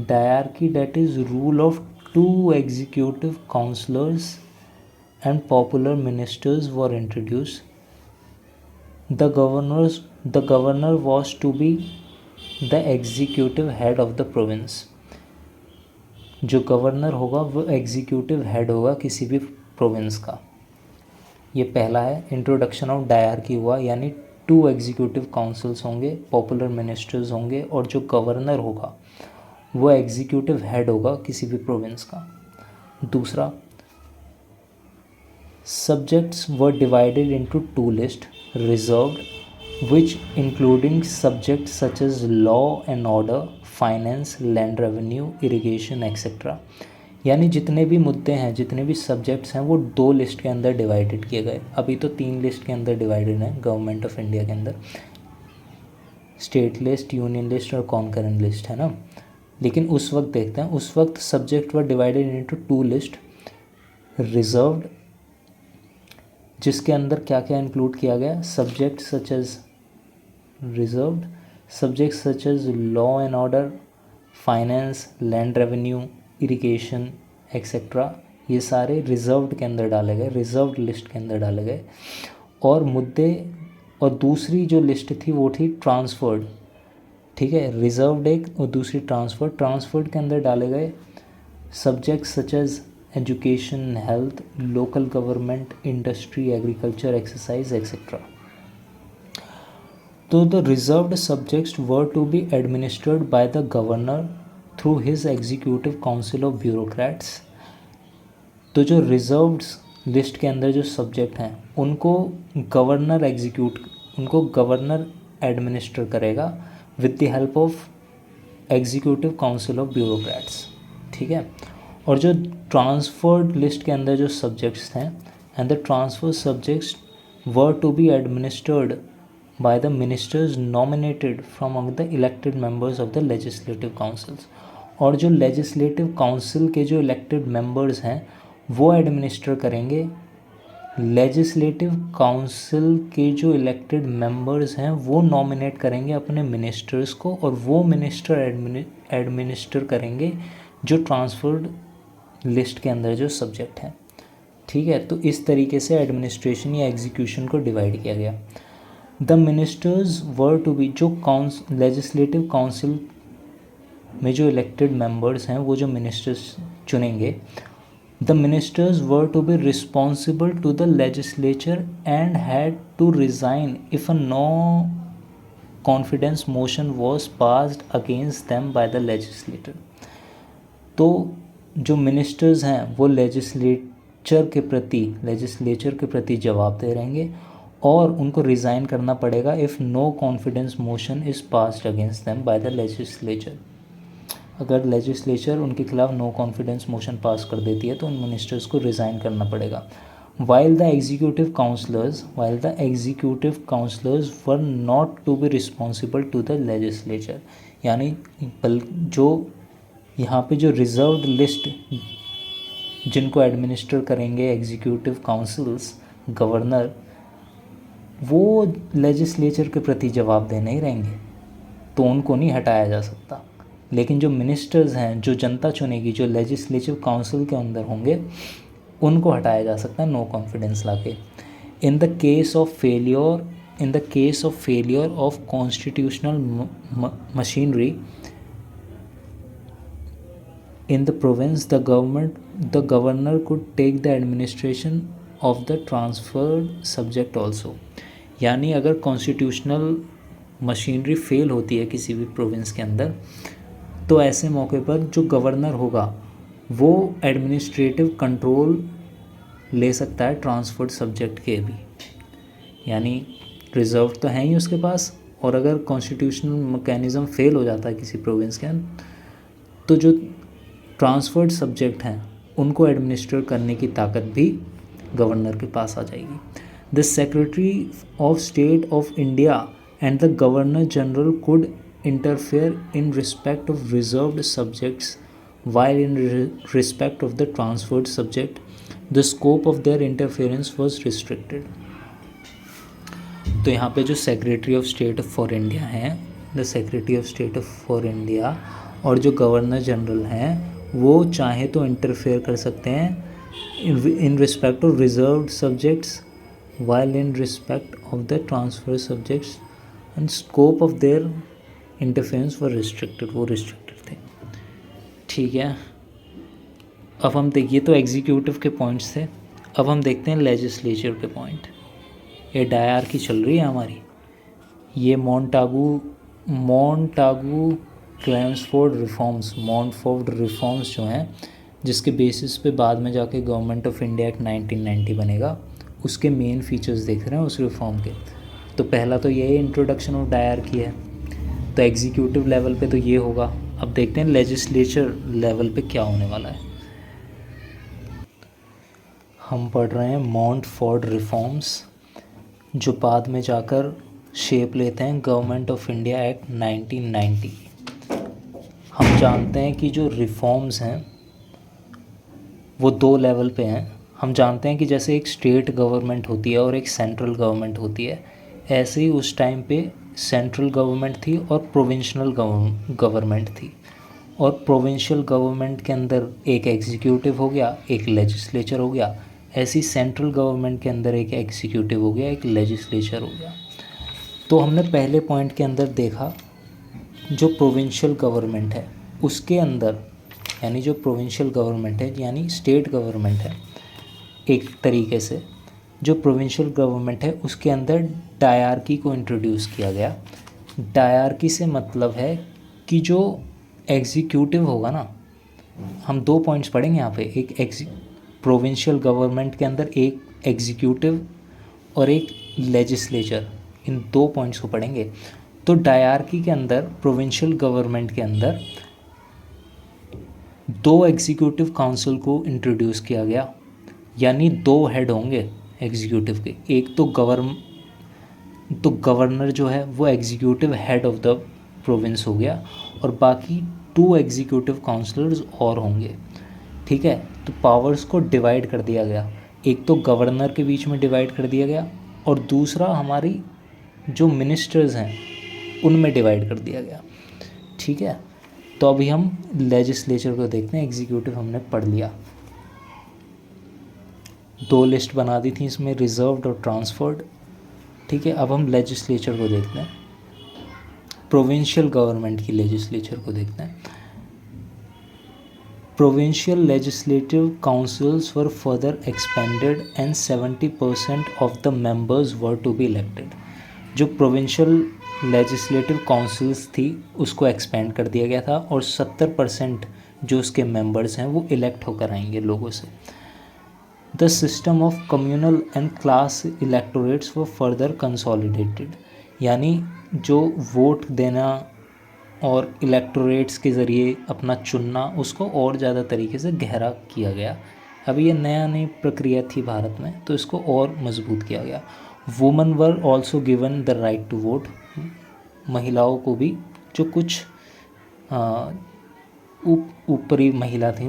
Dyarchy that is rule of two executive councillors and popular ministers were introduced. The governor was to be the executive head of the province. जो गवर्नर होगा वो एग्जीक्यूटिव हेड होगा किसी भी प्रोविंस का. ये पहला है. इंट्रोडक्शन ऑफ डायरकी हुआ, यानी टू एग्जीक्यूटिव काउंसिल्स होंगे, पॉपुलर मिनिस्टर्स होंगे, और जो गवर्नर होगा वो एग्जीक्यूटिव हेड होगा किसी भी प्रोविंस का. दूसरा, subjects were divided into two lists, reserved, which including subjects such as law and order, finance, land revenue, irrigation, etc. यानी जितने भी मुद्दे हैं, जितने भी सब्जेक्ट्स हैं वो दो लिस्ट के अंदर डिवाइडेड किए गए. अभी तो तीन लिस्ट के अंदर डिवाइडेड हैं गवर्नमेंट ऑफ इंडिया के अंदर, स्टेट लिस्ट, यूनियन लिस्ट और कॉन्करेंट लिस्ट, है ना. लेकिन उस वक्त देखते हैं, उस वक्त subject were divided into two list. Reserved, जिसके अंदर क्या क्या इंक्लूड किया गया, subject such as reserved, subject such as law and order, finance, land revenue, irrigation etcetera, ये सारे रिजर्व्ड के अंदर डाले गए, रिजर्व्ड लिस्ट के अंदर डाले गए. और मुद्दे, और दूसरी जो लिस्ट थी वो थी ट्रांसफर्ड. ठीक है, रिजर्व्ड एक और दूसरी ट्रांसफर्ड के अंदर डाले गए subject such as education, health, local government, industry, agriculture, exercise, etc. So the reserved subjects were to be administered by the governor through his executive council of bureaucrats. तो जो लिस्ट के अंदर जो सब्जेक्ट हैं उनको गवर्नर एडमिनिस्टर करेगा with the help of executive council of bureaucrats, ठीक है। और जो ट्रांसफर्ड लिस्ट के अंदर जो सब्जेक्ट्स हैं, and the transfer subjects were to be administered by the ministers nominated from among the elected members of the legislative councils. और जो लेजिस्लेटिव काउंसिल के जो इलेक्टेड मेंबर्स हैं वो एडमिनिस्टर करेंगे, लेजिस्लेटिव काउंसिल के जो इलेक्टेड मेंबर्स हैं वो नॉमिनेट करेंगे अपने मिनिस्टर्स को, और वो मिनिस्टर एडमिनिस्टर करेंगे जो ट्रांसफर्ड लिस्ट के अंदर जो सब्जेक्ट हैं, ठीक है। तो इस तरीके से एडमिनिस्ट्रेशन या एग्जीक्यूशन को डिवाइड किया गया। The ministers were to be, जो लेजिस्लेटिव काउंसिल में जो इलेक्टेड मेंबर्स हैं वो जो मिनिस्टर्स चुनेंगे, the ministers were to be responsible to the legislature and had to resign if a no confidence motion was passed against them by the legislator. तो जो मिनिस्टर्स हैं वो लेजिस्लेचर के प्रति जवाब दे रहेंगे और उनको रिज़ाइन करना पड़ेगा if no confidence motion is passed against them by the legislature. अगर लेजिस्लेचर उनके खिलाफ नो कॉन्फिडेंस मोशन पास कर देती है तो उन मिनिस्टर्स को रिज़ाइन करना पड़ेगा। while the executive councillors were not to be responsible to the legislature, यानी जो यहाँ पे जो रिजर्व्ड लिस्ट जिनको एडमिनिस्टर करेंगे एग्जीक्यूटिव काउंसिल्स, गवर्नर, वो लेजिस्लेचर के प्रति जवाब देने ही रहेंगे तो उनको नहीं हटाया जा सकता। लेकिन जो मिनिस्टर्स हैं, जो जनता चुनेगी, जो लेजिस्लेटिव काउंसिल के अंदर होंगे, उनको हटाया जा सकता है नो कॉन्फिडेंस लाके। In the case of failure of constitutional machinery in the province, the governor could take the administration of the transferred subject also. यानी अगर कॉन्स्टिट्यूशनल मशीनरी फेल होती है किसी भी प्रोविंस के अंदर, तो ऐसे मौके पर जो गवर्नर होगा वो एडमिनिस्ट्रेटिव कंट्रोल ले सकता है ट्रांसफर्ड सब्जेक्ट के भी। यानी रिजर्व तो है ही उसके पास, और अगर कॉन्स्टिट्यूशनल मैकेनिज़्म फेल हो जाता है किसी प्रोविंस के अंदर, तो जो ट्रांसफर्ड सब्जेक्ट हैं उनको एडमिनिस्टर करने की ताकत भी गवर्नर के पास आ जाएगी। The secretary of state of India and the governor general could interfere in respect of reserved subjects, while in respect of the transferred subject the scope of their interference was restricted। तो यहाँ पे जो secretary of state for India हैं, the secretary of state for India, और जो गवर्नर जनरल हैं वो चाहे तो इंटरफेयर कर सकते हैं in respect of reserved subjects, while in respect of the transfer subjects and scope of their interference वो रिस्ट्रिक्टेड थे, ठीक है। अब हम देखिए तो एग्जीक्यूटिव के पॉइंट्स थे, अब हम देखते हैं लेजिस्लेचर के पॉइंट। ये डायरकी चल रही है हमारी, ये मॉन्टागू क्लेम्सफोर्ड रिफॉर्म्स जो हैं, जिसके बेसिस पे बाद में जाके गवर्नमेंट ऑफ इंडिया एक्ट 1990 बनेगा, उसके मेन फीचर्स देख रहे हैं उस रिफॉर्म के। तो पहला तो ये इंट्रोडक्शन ऑफ डायरकी है, तो एग्जीक्यूटिव लेवल पे तो ये होगा। अब देखते हैं लेजिस्लेचर लेवल पे क्या होने वाला है। हम पढ़ रहे हैं मॉन्टफोर्ड रिफॉर्म्स, जो बाद में जाकर शेप लेते हैं गवर्नमेंट ऑफ इंडिया एक्ट 1990। हम जानते हैं कि जो रिफॉर्म्स हैं वो 2 लेवल पे हैं। हम जानते हैं कि जैसे एक स्टेट गवर्नमेंट होती है और एक सेंट्रल गवर्नमेंट होती है, ऐसे ही उस टाइम पे सेंट्रल गवर्नमेंट थी और प्रोविंशियल गवर्नमेंट थी। और प्रोविंशियल गवर्नमेंट के अंदर एक एग्जीक्यूटिव हो गया, एक लेजिस्लेचर हो गया। ऐसी सेंट्रल गवर्नमेंट के अंदर एक एग्जीक्यूटिव हो गया, एक लेजिस्लेचर हो गया। तो हमने पहले पॉइंट के अंदर देखा जो प्रोविंशियल गवर्नमेंट है उसके अंदर, यानी जो प्रोविंशियल गवर्नमेंट है यानी स्टेट गवर्नमेंट है, एक तरीके से जो प्रोविंशियल गवर्नमेंट है उसके अंदर डायरकी को इंट्रोड्यूस किया गया। डायरकी से मतलब है कि जो एग्जीक्यूटिव होगा ना, हम 2 पॉइंट्स पढ़ेंगे यहाँ पे, एक प्रोविंशियल गवर्नमेंट के अंदर एक एग्जीक्यूटिव और एक लेजिस्लेचर, इन 2 पॉइंट्स को पढ़ेंगे। तो डायरकी के अंदर, प्रोविंशियल गवर्नमेंट के अंदर 2 एग्जीक्यूटिव काउंसिल को इंट्रोड्यूस किया गया, यानी 2 हेड होंगे एग्जीक्यूटिव के। एक तो गवर्नर जो है वो executive head of the province हो गया, और बाकी 2 एग्जीक्यूटिव काउंसलर्स और होंगे। ठीक है, तो पावर्स को डिवाइड कर दिया गया, एक तो गवर्नर के बीच में डिवाइड कर दिया गया, और दूसरा हमारी जो मिनिस्टर्स हैं उनमें डिवाइड कर दिया गया। ठीक है, तो अभी हम लेजिस्लेचर को देखते हैं। एग्जीक्यूटिव हमने पढ़ लिया, 2 लिस्ट बना दी थी इसमें, रिजर्व्ड और ट्रांसफर्ड। ठीक है, अब हम लेजिस्लेचर को देखते हैं, प्रोविंशियल गवर्नमेंट की लेजिस्लेचर को देखते हैं। Provincial legislative councils were further expanded and 70% of the members were to be elected. जो प्रोविंशियल लेजिस्लेटिव काउंसिल्स थी उसको एक्सपेंड कर दिया गया था, और 70% जो उसके मेंबर्स हैं वो इलेक्ट होकर आएंगे लोगों से। The system of communal and class electorates were further consolidated, यानी जो वोट देना और इलेक्टोरेट्स के ज़रिए अपना चुनना, उसको और ज़्यादा तरीके से गहरा किया गया। अभी ये नई प्रक्रिया थी भारत में, तो इसको और मजबूत किया गया। Women were also given the right to vote, महिलाओं को भी, जो कुछ ऊपरी महिला थी,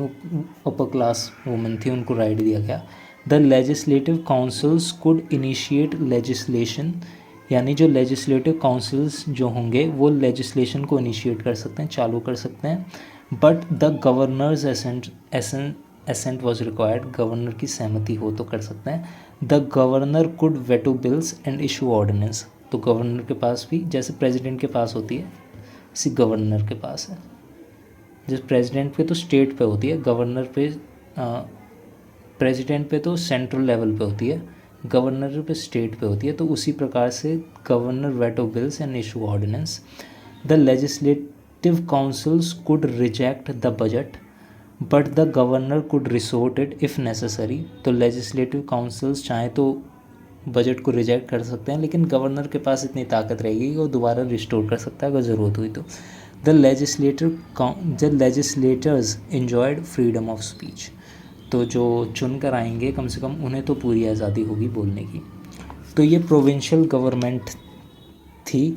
अपर क्लास वुमेन थी, उनको राइट दिया गया। The legislative councils could initiate legislation, यानी जो लेजिस्लेटिव काउंसिल्स जो होंगे वो लेजिस्लेशन को इनिशिएट कर सकते हैं, चालू कर सकते हैं। But the governor's assent was required, governor की सहमति हो तो कर सकते हैं। The governor could veto bills and issue ordinance, तो गवर्नर के पास भी, जैसे प्रेसिडेंट के पास होती है इसी गवर्नर के पास है। जैसे प्रेसिडेंट पे तो स्टेट पे होती है, गवर्नर पे प्रेसिडेंट पे तो सेंट्रल लेवल पे होती है, गवर्नर पे स्टेट पे होती है। तो उसी प्रकार से governor veto bills and issue ordinance. The legislative councils could reject the budget but the governor could restore it if necessary. तो लेजिस्लेटिव काउंसिल्स चाहे तो बजट को रिजेक्ट कर सकते हैं, लेकिन गवर्नर के पास इतनी ताकत रहेगी कि वो दोबारा रिस्टोर कर सकता है अगर ज़रूरत हुई तो। The legislators enjoyed freedom of speech, तो जो चुन कर आएंगे कम से कम उन्हें तो पूरी आज़ादी होगी बोलने की। तो ये प्रोविंशियल गवर्नमेंट थी,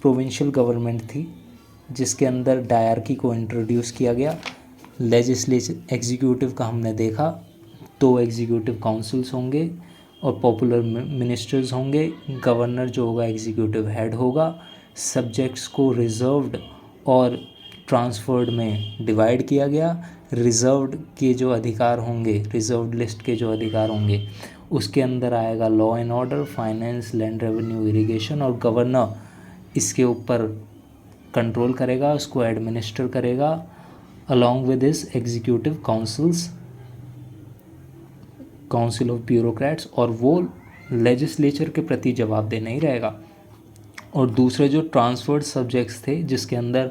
प्रोविंशियल गवर्नमेंट थी, जिसके अंदर डायरकी को इंट्रोड्यूस किया गया। लेजिस्लेचर एग्जीक्यूटिव का हमने देखा, 2 एग्जीक्यूटिव काउंसिल्स होंगे और पॉपुलर मिनिस्टर्स होंगे। गवर्नर जो होगा एग्जीक्यूटिव हेड होगा। सब्जेक्ट्स को रिजर्व्ड और ट्रांसफर्ड में डिवाइड किया गया। रिजर्व्ड के जो अधिकार होंगे, रिजर्व्ड लिस्ट के जो अधिकार होंगे, उसके अंदर आएगा law and order, finance, land revenue, irrigation, और गवर्नर इसके ऊपर कंट्रोल करेगा, उसको एडमिनिस्टर करेगा along with his executive council of bureaucrats, और वो लेजिस्लेचर के प्रति जवाबदेह नहीं रहेगा। और दूसरे जो ट्रांसफर्ड सब्जेक्ट्स थे, जिसके अंदर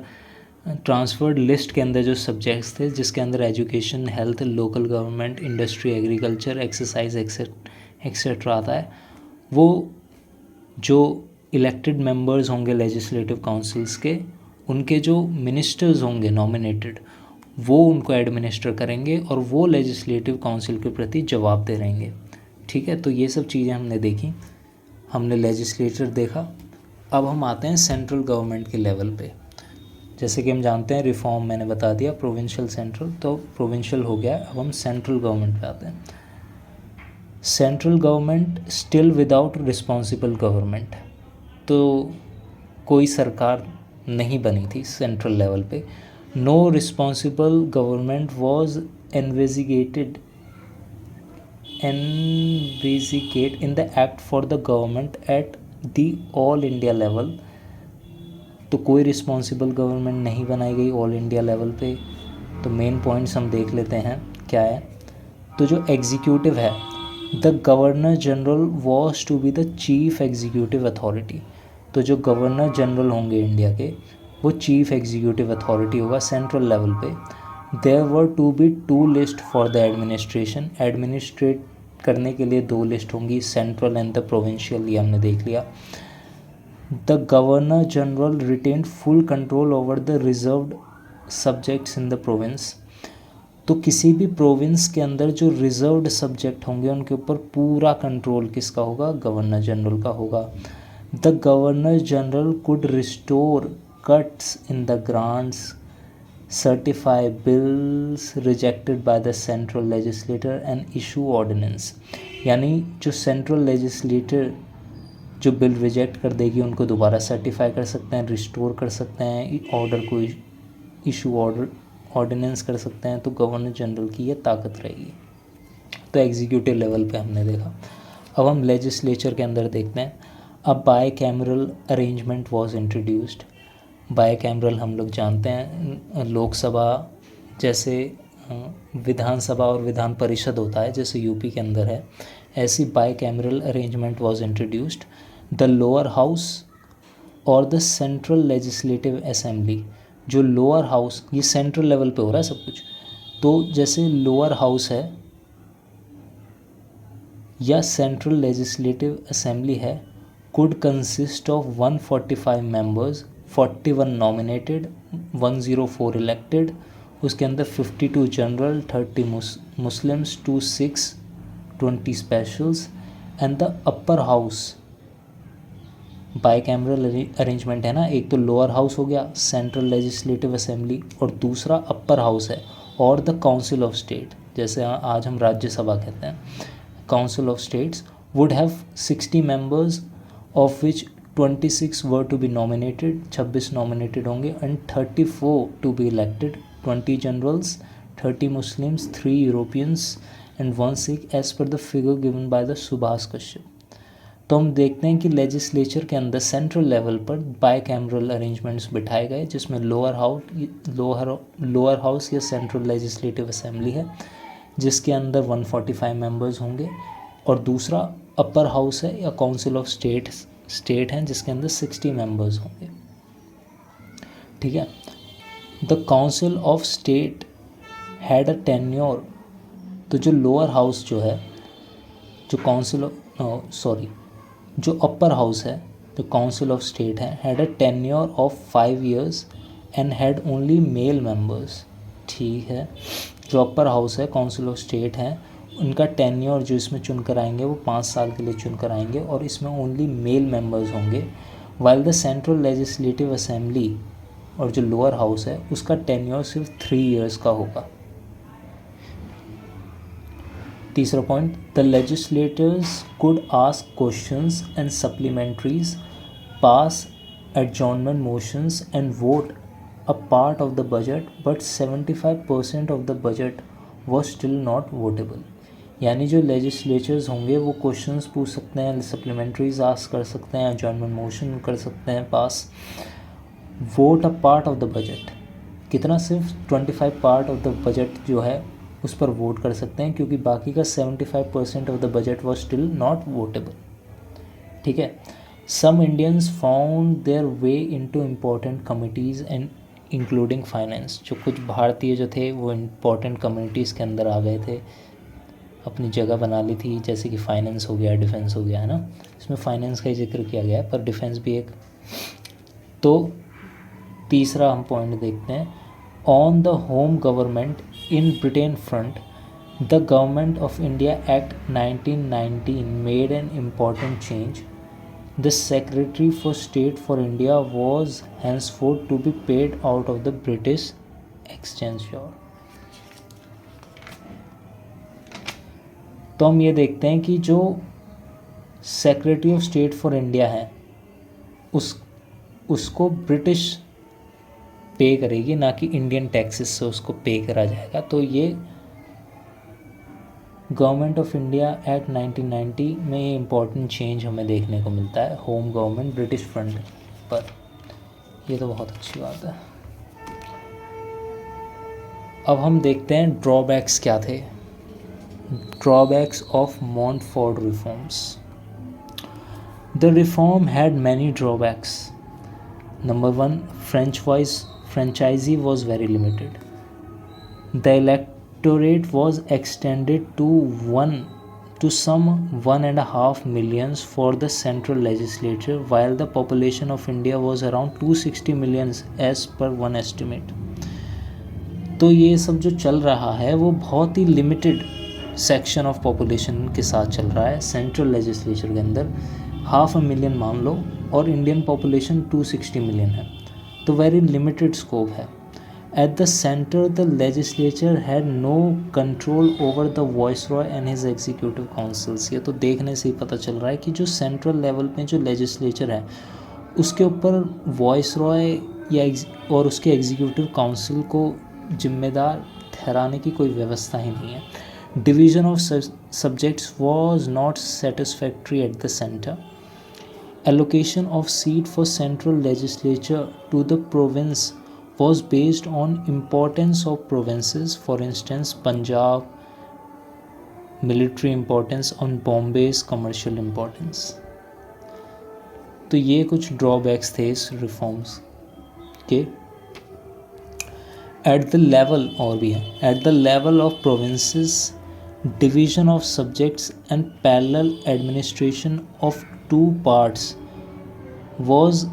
ट्रांसफर्ड लिस्ट के अंदर जो सब्जेक्ट्स थे, जिसके अंदर education, health, local government, industry, agriculture, exercise etcetera आता है, वो जो इलेक्टेड मेंबर्स होंगे लेजिस्लेटिव काउंसिल्स के, उनके जो मिनिस्टर्स होंगे नॉमिनेटेड, वो उनको एडमिनिस्टर करेंगे और वो लेजिस्लेटिव काउंसिल के प्रति जवाबदेह रहेंगे। ठीक है, तो ये सब चीज़ें हमने देखी, हमने लेजिस्लेचर देखा। अब हम आते हैं सेंट्रल गवर्नमेंट के लेवल पे। जैसे कि हम जानते हैं रिफॉर्म मैंने बता दिया, प्रोविंशियल सेंट्रल, तो प्रोविंशियल हो गया। अब हम सेंट्रल गवर्नमेंट पे आते हैं। Central government still without responsible government, तो कोई सरकार नहीं बनी थी सेंट्रल लेवल पे। No responsible government was envisaged in the act for the government at the all India level, तो कोई रिस्पॉन्सिबल गवर्नमेंट नहीं बनाई गई ऑल इंडिया लेवल पे। तो मेन पॉइंट्स हम देख लेते हैं क्या है। तो जो एग्जीक्यूटिव है, the governor general was to be the chief executive authority, तो जो गवर्नर जनरल होंगे इंडिया के, वो चीफ एग्जीक्यूटिव अथॉरिटी होगा सेंट्रल लेवल पे। There were to be 2 list for the administration, administrate करने के लिए 2 लिस्ट होंगी, सेंट्रल एंड द प्रोविंशियल, ये हमने देख लिया। The governor general retain full control over the reserved subjects in the province, तो किसी भी प्रोविंस के अंदर जो रिजर्व्ड सब्जेक्ट होंगे उनके ऊपर पूरा कंट्रोल किसका होगा, गवर्नर जनरल का होगा। The governor general could restore cuts in the grants, certify bills rejected by the central legislator and issue ordinance, यानी जो सेंट्रल लेजिस्लेटर जो बिल रिजेक्ट कर देगी उनको दोबारा सर्टिफाई कर सकते हैं, रिस्टोर कर सकते हैं, ऑर्डर को इशू ऑर्डिनेंस कर सकते हैं, तो गवर्नर जनरल की ये ताकत रहेगी। तो एग्जीक्यूटिव लेवल पे हमने देखा। अब हम लेजिस्लेचर के अंदर देखते हैं। अब bicameral arrangement was introduced. Bicameral हम लोग जानते हैं लोकसभा जैसे विधानसभा और विधान परिषद होता है जैसे यूपी के अंदर है, ऐसी bicameral arrangement was introduced. The lower house और द सेंट्रल लेजिस्लेटिव असेंबली, जो लोअर हाउस, ये सेंट्रल लेवल पे हो रहा है सब कुछ, तो जैसे लोअर हाउस है या सेंट्रल लेजिस्लेटिव असेंबली है, could consist of 145 members, 41 nominated, 104 elected, उसके अंदर 52 general, 30 Muslims, 2 Sikhs, 20 specials. And the upper house, by cameral arrangement है ना, एक तो लोअर हाउस हो गया सेंट्रल लेजिस्लेटिव असेंबली और दूसरा अपर हाउस है, और द काउंसिल ऑफ स्टेट, जैसे आज हम राज्यसभा कहते हैं, council of states would have 60 members of which 26 were to be nominated, 26 nominated होंगे, and 34 to be elected, 20 generals, 30 Muslims, 3 Europeans and 1 Sikh as per the figure given by the Subhash Kashyap. तो हम देखते हैं कि लेजिस्लेचर के अंदर सेंट्रल लेवल पर बाय कैमरल अरेंजमेंट्स बिठाए गए, जिसमें लोअर हाउस या सेंट्रल लेजिस्लेटिव असेंबली है जिसके अंदर 145 मेंबर्स होंगे, और दूसरा अपर हाउस है या काउंसिल ऑफ स्टेट हैं जिसके अंदर 60 मेंबर्स होंगे। ठीक है। The council of state had a tenure, तो जो लोअर हाउस जो है, जो अपर हाउस है, द काउंसिल ऑफ स्टेट है, had a tenure of 5 years and had only male members. ठीक है। जो अपर हाउस है, काउंसिल ऑफ स्टेट है, उनका टेन्योर जो इसमें चुन कर आएंगे वो 5 साल के लिए चुन कर आएंगे और इसमें ओनली मेल मेंबर्स होंगे। While the central legislative assembly और जो लोअर हाउस है उसका टेन्योर सिर्फ 3 years का होगा। तीसरा point, the legislators could ask questions and supplementaries, pass adjournment motions and vote a part of the budget, but 75% of the budget was still not votable. यानी जो लेजिस्लेचर्स होंगे वो क्वेश्चंस पूछ सकते हैं, सप्लीमेंट्रीज आस्क कर सकते हैं, एडजॉर्नमेंट मोशन कर सकते हैं pass, vote a part of the budget, कितना, सिर्फ 25 पार्ट ऑफ द बजट जो है उस पर वोट कर सकते हैं, क्योंकि बाकी का 75% of the budget was still not votable. ठीक है। Some Indians found their way into important committees and including finance, जो कुछ भारतीय जो थे वो इम्पोर्टेंट कम्युनिटीज़ के अंदर आ गए थे, अपनी जगह बना ली थी, जैसे कि फाइनेंस हो गया, डिफेंस हो गया, है ना, इसमें फाइनेंस का ही जिक्र किया गया है पर डिफेंस भी एक। तो तीसरा हम पॉइंट देखते हैं, on the home government in Britain front, the government of India act 1919 made an important change. The secretary for state for India was henceforth to be paid out of the British exchequer. तो हम ये देखते हैं कि जो secretary of state for India है उसको ब्रिटिश पे करेगी, ना कि इंडियन टैक्सेस से उसको पे करा जाएगा। तो ये गवर्नमेंट ऑफ इंडिया एक्ट 1990 में ये इम्पोर्टेंट चेंज हमें देखने को मिलता है होम गवर्नमेंट ब्रिटिश फ्रंट पर। ये तो बहुत अच्छी बात है। अब हम देखते हैं ड्रॉबैक्स क्या थे। Drawbacks of Montford reforms. The reform had many drawbacks. Number 1, franchisee was very limited. The electorate was extended to some 1.5 millions for the central legislature, while the population of India was around 260 millions as per one estimate. तो ये सब जो चल रहा है वो बहुत ही लिमिटेड सेक्शन ऑफ पॉपुलेशन के साथ चल रहा है सेंट्रल लेजिस्लेचर के अंदर. 500,000 मान लो और इंडियन पॉपुलेशन 260 मिलियन है, तो वेरी लिमिटेड स्कोप है. At the centre the legislature had no control over the viceroy and his executive councils. ये तो देखने से ही पता चल रहा है कि जो सेंट्रल लेवल पे जो लेजिस्लेचर है उसके ऊपर वॉइसरॉय या और उसके एग्जीक्यूटिव काउंसिल को जिम्मेदार ठहराने की कोई व्यवस्था ही नहीं है. Division of subjects was not satisfactory at the centre. Allocation of seat for central legislature to the province was based on importance of provinces, for instance Punjab military importance on Bombay's commercial importance. तो ये कुछ ड्रॉबैक्स थे इस रिफॉर्म्स के. एट द लेवल और भी है, at the level of provinces division of subjects and parallel administration of 2 parts was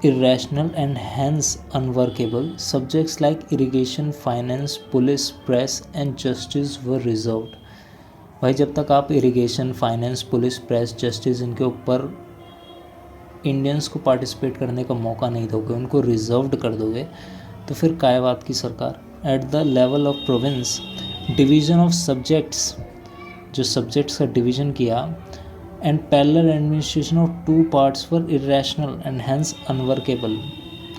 irrational and hence unworkable. Subjects like irrigation, finance, police, press and justice were reserved. भाई जब तक आप irrigation, finance, police, press, justice इनके ऊपर इंडियंस को पार्टिसिपेट करने का मौका नहीं दोगे, उनको रिजर्व्ड कर दोगे, तो फिर काय बात की सरकार. Eight the level of province division of subjects, जो सब्जेक्ट्स का डिवीज़न किया, and parallel administration of 2 parts were irrational and hence unworkable.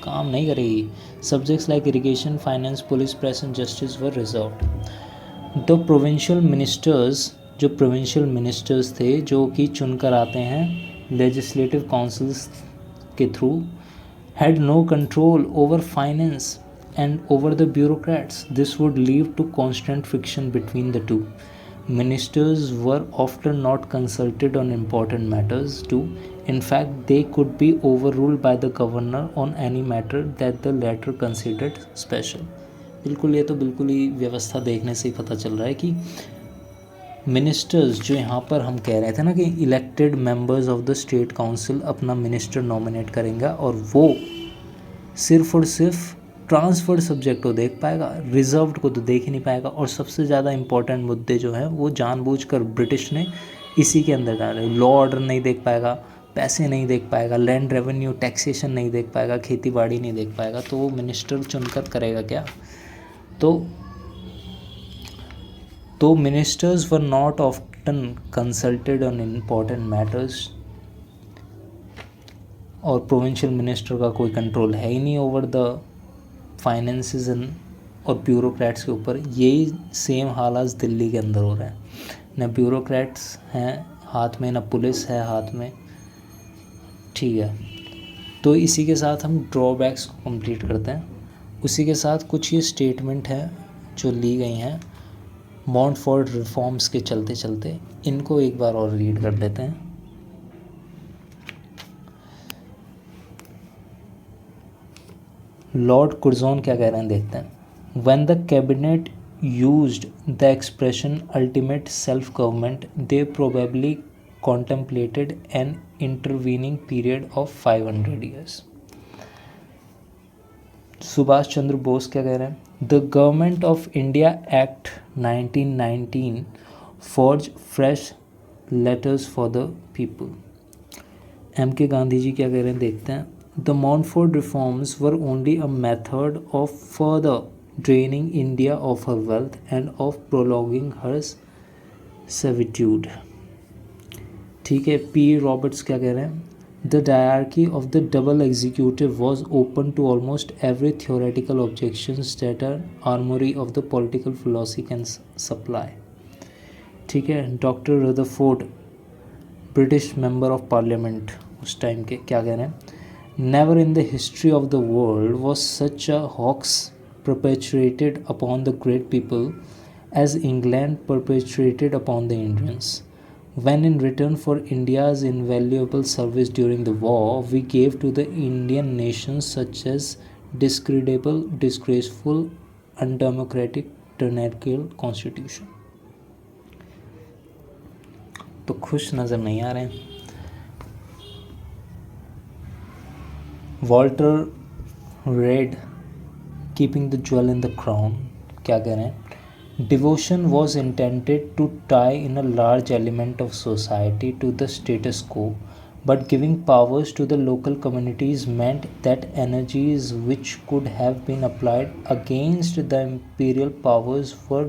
काम नहीं करेगी. Subjects like irrigation, finance, police, press and justice were reserved. The provincial ministers, जो provincial ministers थे जो कि चुन कर आते हैं legislative councils के through, had no control over finance and over the bureaucrats. This would lead to constant friction between the two. Ministers were often not consulted on important matters too. In fact, they could be overruled by the governor on any matter that the latter considered special. बिल्कुल, ये तो बिल्कुल ही व्यवस्था देखने से ही पता चल रहा है कि मिनिस्टर्स जो यहाँ पर हम कह रहे थे ना कि elected members of the state council अपना मिनिस्टर नॉमिनेट करेंगे और वो सिर्फ और सिर्फ ट्रांसफर्ड सब्जेक्ट को देख पाएगा, रिजर्व्ड को तो देख ही नहीं पाएगा. और सबसे ज़्यादा इंपॉर्टेंट मुद्दे जो हैं वो जानबूझकर ब्रिटिश ने इसी के अंदर डाले. लॉ ऑर्डर नहीं देख पाएगा, पैसे नहीं देख पाएगा, लैंड रेवेन्यू टैक्सेशन नहीं देख पाएगा, खेती बाड़ी नहीं देख पाएगा, तो वो मिनिस्टर चुनकर करेगा क्या. तो ministers were not often consulted on important matters. और प्रोविंशियल मिनिस्टर का कोई कंट्रोल है ही नहीं ओवर द फाइनेंसेस और ब्यूरोक्रेट्स के ऊपर. यही सेम हाल आज दिल्ली के अंदर हो रहा है. न ब्यूरोक्रेट्स हैं हाथ में, न पुलिस है हाथ में. ठीक है, तो इसी के साथ हम ड्रॉबैक्स को कंप्लीट करते हैं. उसी के साथ कुछ ये स्टेटमेंट हैं जो ली गई हैं मॉन्टफोर्ट रिफॉर्म्स के चलते चलते, इनको एक बार और रीड कर लेते हैं. लॉर्ड कुर्जोन क्या कह रहे हैं देखते हैं. When the cabinet used the expression ultimate self government they probably contemplated an intervening period of 500 years. Subhash Chandra Bose क्या कह रहे हैं. The government of India act 1919 forged fresh fetters for the people. M K Gandhi जी क्या कह रहे हैं देखते हैं. The Montfort reforms were only a method of further draining India of her wealth and of prolonging her servitude. ठीक है, पी रॉबर्ट्स क्या कह रहे हैं. The diarchy of the double executive was open to almost every theoretical objections that an armory of the political philosophy can supply. ठीक है, doctor Rutherford British member of parliament उस टाइम के क्या कह रहे हैं. Never in the history of the world was such a hoax perpetrated upon the great people as England perpetrated upon the Indians. When in return for India's invaluable service during the war, we gave to the Indian nation such as discreditable, disgraceful, undemocratic monarchical constitution। तो खुश नज़र नहीं आ रहे हैं। Walter Reid keeping the jewel in the crown क्या कह रहे हैं? Devolution was intended to tie in a large element of society to the status quo, but giving powers to the local communities meant that energies which could have been applied against the imperial powers were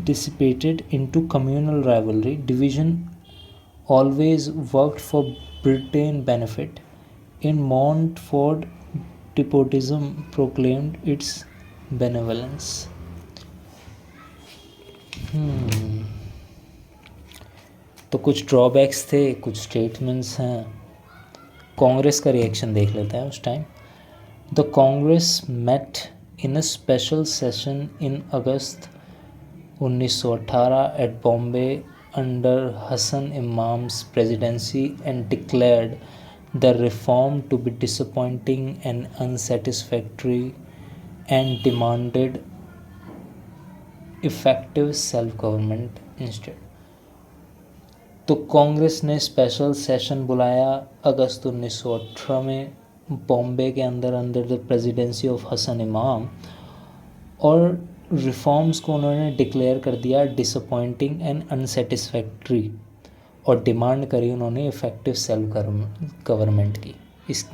dissipated into communal rivalry. Division always worked for Britain benefit. In Montfort, despotism proclaimed its benevolence. तो कुछ ड्रॉबैक्स थे, कुछ स्टेटमेंट्स हैं। कांग्रेस का रिएक्शन देख लेते हैं उस time. The Congress met in a special session in August 1918 at Bombay under Hasan Imam's presidency and declared the reform to be disappointing and unsatisfactory and demanded effective self government instead. तो कांग्रेस ने स्पेशल सेशन बुलाया अगस्त 1918 में बॉम्बे के अंदर under the presidency of Hasan Imam, और रिफॉर्म्स को उन्होंने डिक्लेयर कर दिया डिसअपॉइंटिंग एंड अनसेटिस्फैक्ट्री, और डिमांड करी उन्होंने इफेक्टिव सेल्फ गवर्नमेंट की। इस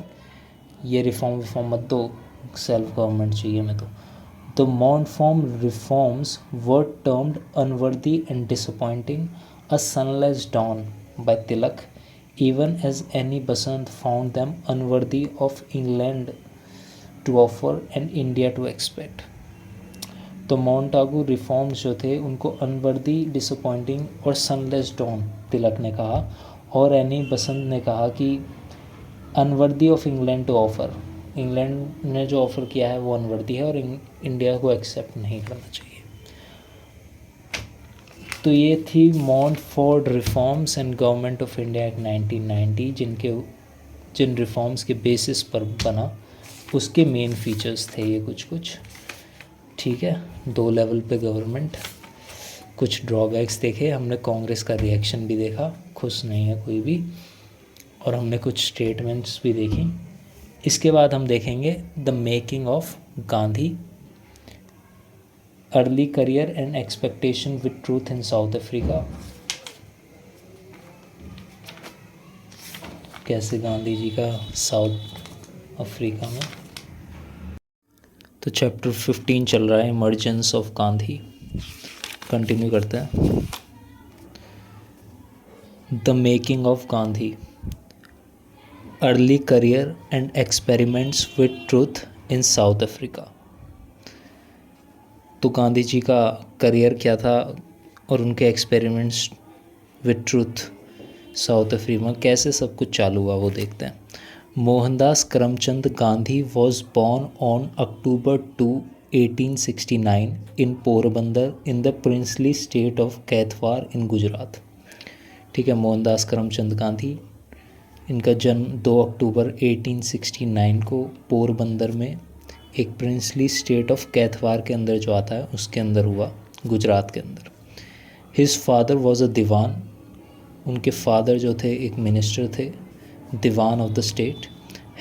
ये रिफॉर्म मत दो, सेल्फ गवर्नमेंट चाहिए मैं तो। The Montfort reforms were termed unworthy and disappointing. A Sunless Dawn by Tilak, even as Annie Besant found them unworthy of England to offer and India to expect. तो मॉन्टागू रिफॉर्म्स जो थे उनको अनवर्दी, डिसअपॉइंटिंग और सनलेस डॉन तिलक ने कहा, और एनी बसंत ने कहा कि unworthy of England to offer, England ने जो ऑफ़र किया है वो अनवर्दी है और इंडिया को एक्सेप्ट नहीं करना चाहिए। तो ये थी Montford reforms and government of India act 1990, जिन रिफॉर्म्स के बेसिस पर बना उसके मेन फीचर्स थे ये कुछ। ठीक है, 2 लेवल पे गवर्नमेंट। कुछ ड्रॉबैक्स देखे हमने, कांग्रेस का रिएक्शन भी देखा, खुश नहीं है कोई भी, और हमने कुछ स्टेटमेंट्स भी देखी। इसके बाद हम देखेंगे the making of Gandhi, early career and expectation with truth in South Africa. कैसे गांधी जी का साउथ अफ्रीका में। तो चैप्टर 15 चल रहा है, इमर्जेंस ऑफ गांधी। कंटिन्यू करते हैं। The making of Gandhi, early career and experiments with truth in South Africa. तो गांधी जी का करियर क्या था और उनके experiments with truth South Africa में कैसे सब कुछ चालू हुआ वो देखते हैं। Mohandas Karamchand Gandhi was born on October 2, 1869 in Porbandar in the princely state of Kathiawar in Gujarat. ठीक है, मोहनदास करमचंद गांधी, इनका जन्म 2 अक्टूबर 1869 को पोरबंदर में एक प्रिंसली स्टेट ऑफ कैथवार के अंदर जो आता है उसके अंदर हुआ, गुजरात के अंदर। His father was a dewan, उनके फादर जो थे एक मिनिस्टर थे, dewan of the state.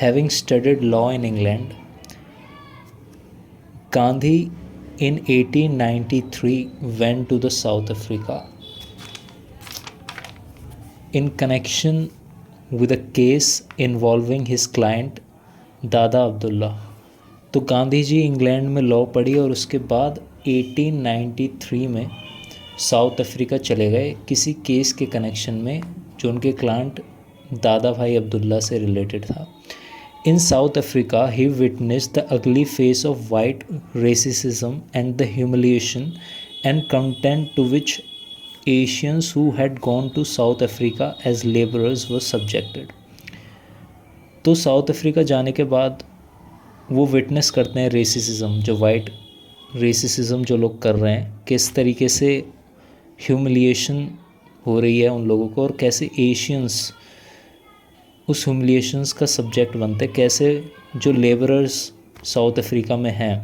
Having studied law in England, Gandhi in 1893 went to the South Africa in connection with a case involving his client दादा अब्दुल्ला। तो गांधी जी इंग्लैंड में लॉ पढ़ी और उसके बाद 1893 में साउथ अफ्रीका चले गए किसी केस के कनेक्शन में जो उनके क्लाइंट दादा भाई अब्दुल्ला से रिलेटेड था। In South Africa, he witnessed the ugly face of white racism and the humiliation and contempt to which Asians who had gone to South Africa as laborers were subjected. तो साउथ अफ्रीका जाने के बाद वो विटनेस करते हैं रेसिज्म, जो वाइट रेसिज्म जो लोग कर रहे हैं, किस तरीके से ह्यूमिलिएशन हो रही है उन लोगों को और कैसे एशियंस उस ह्यूमिलिएशंस का सब्जेक्ट बनते, कैसे जो लेबरर्स साउथ अफ्रीका में हैं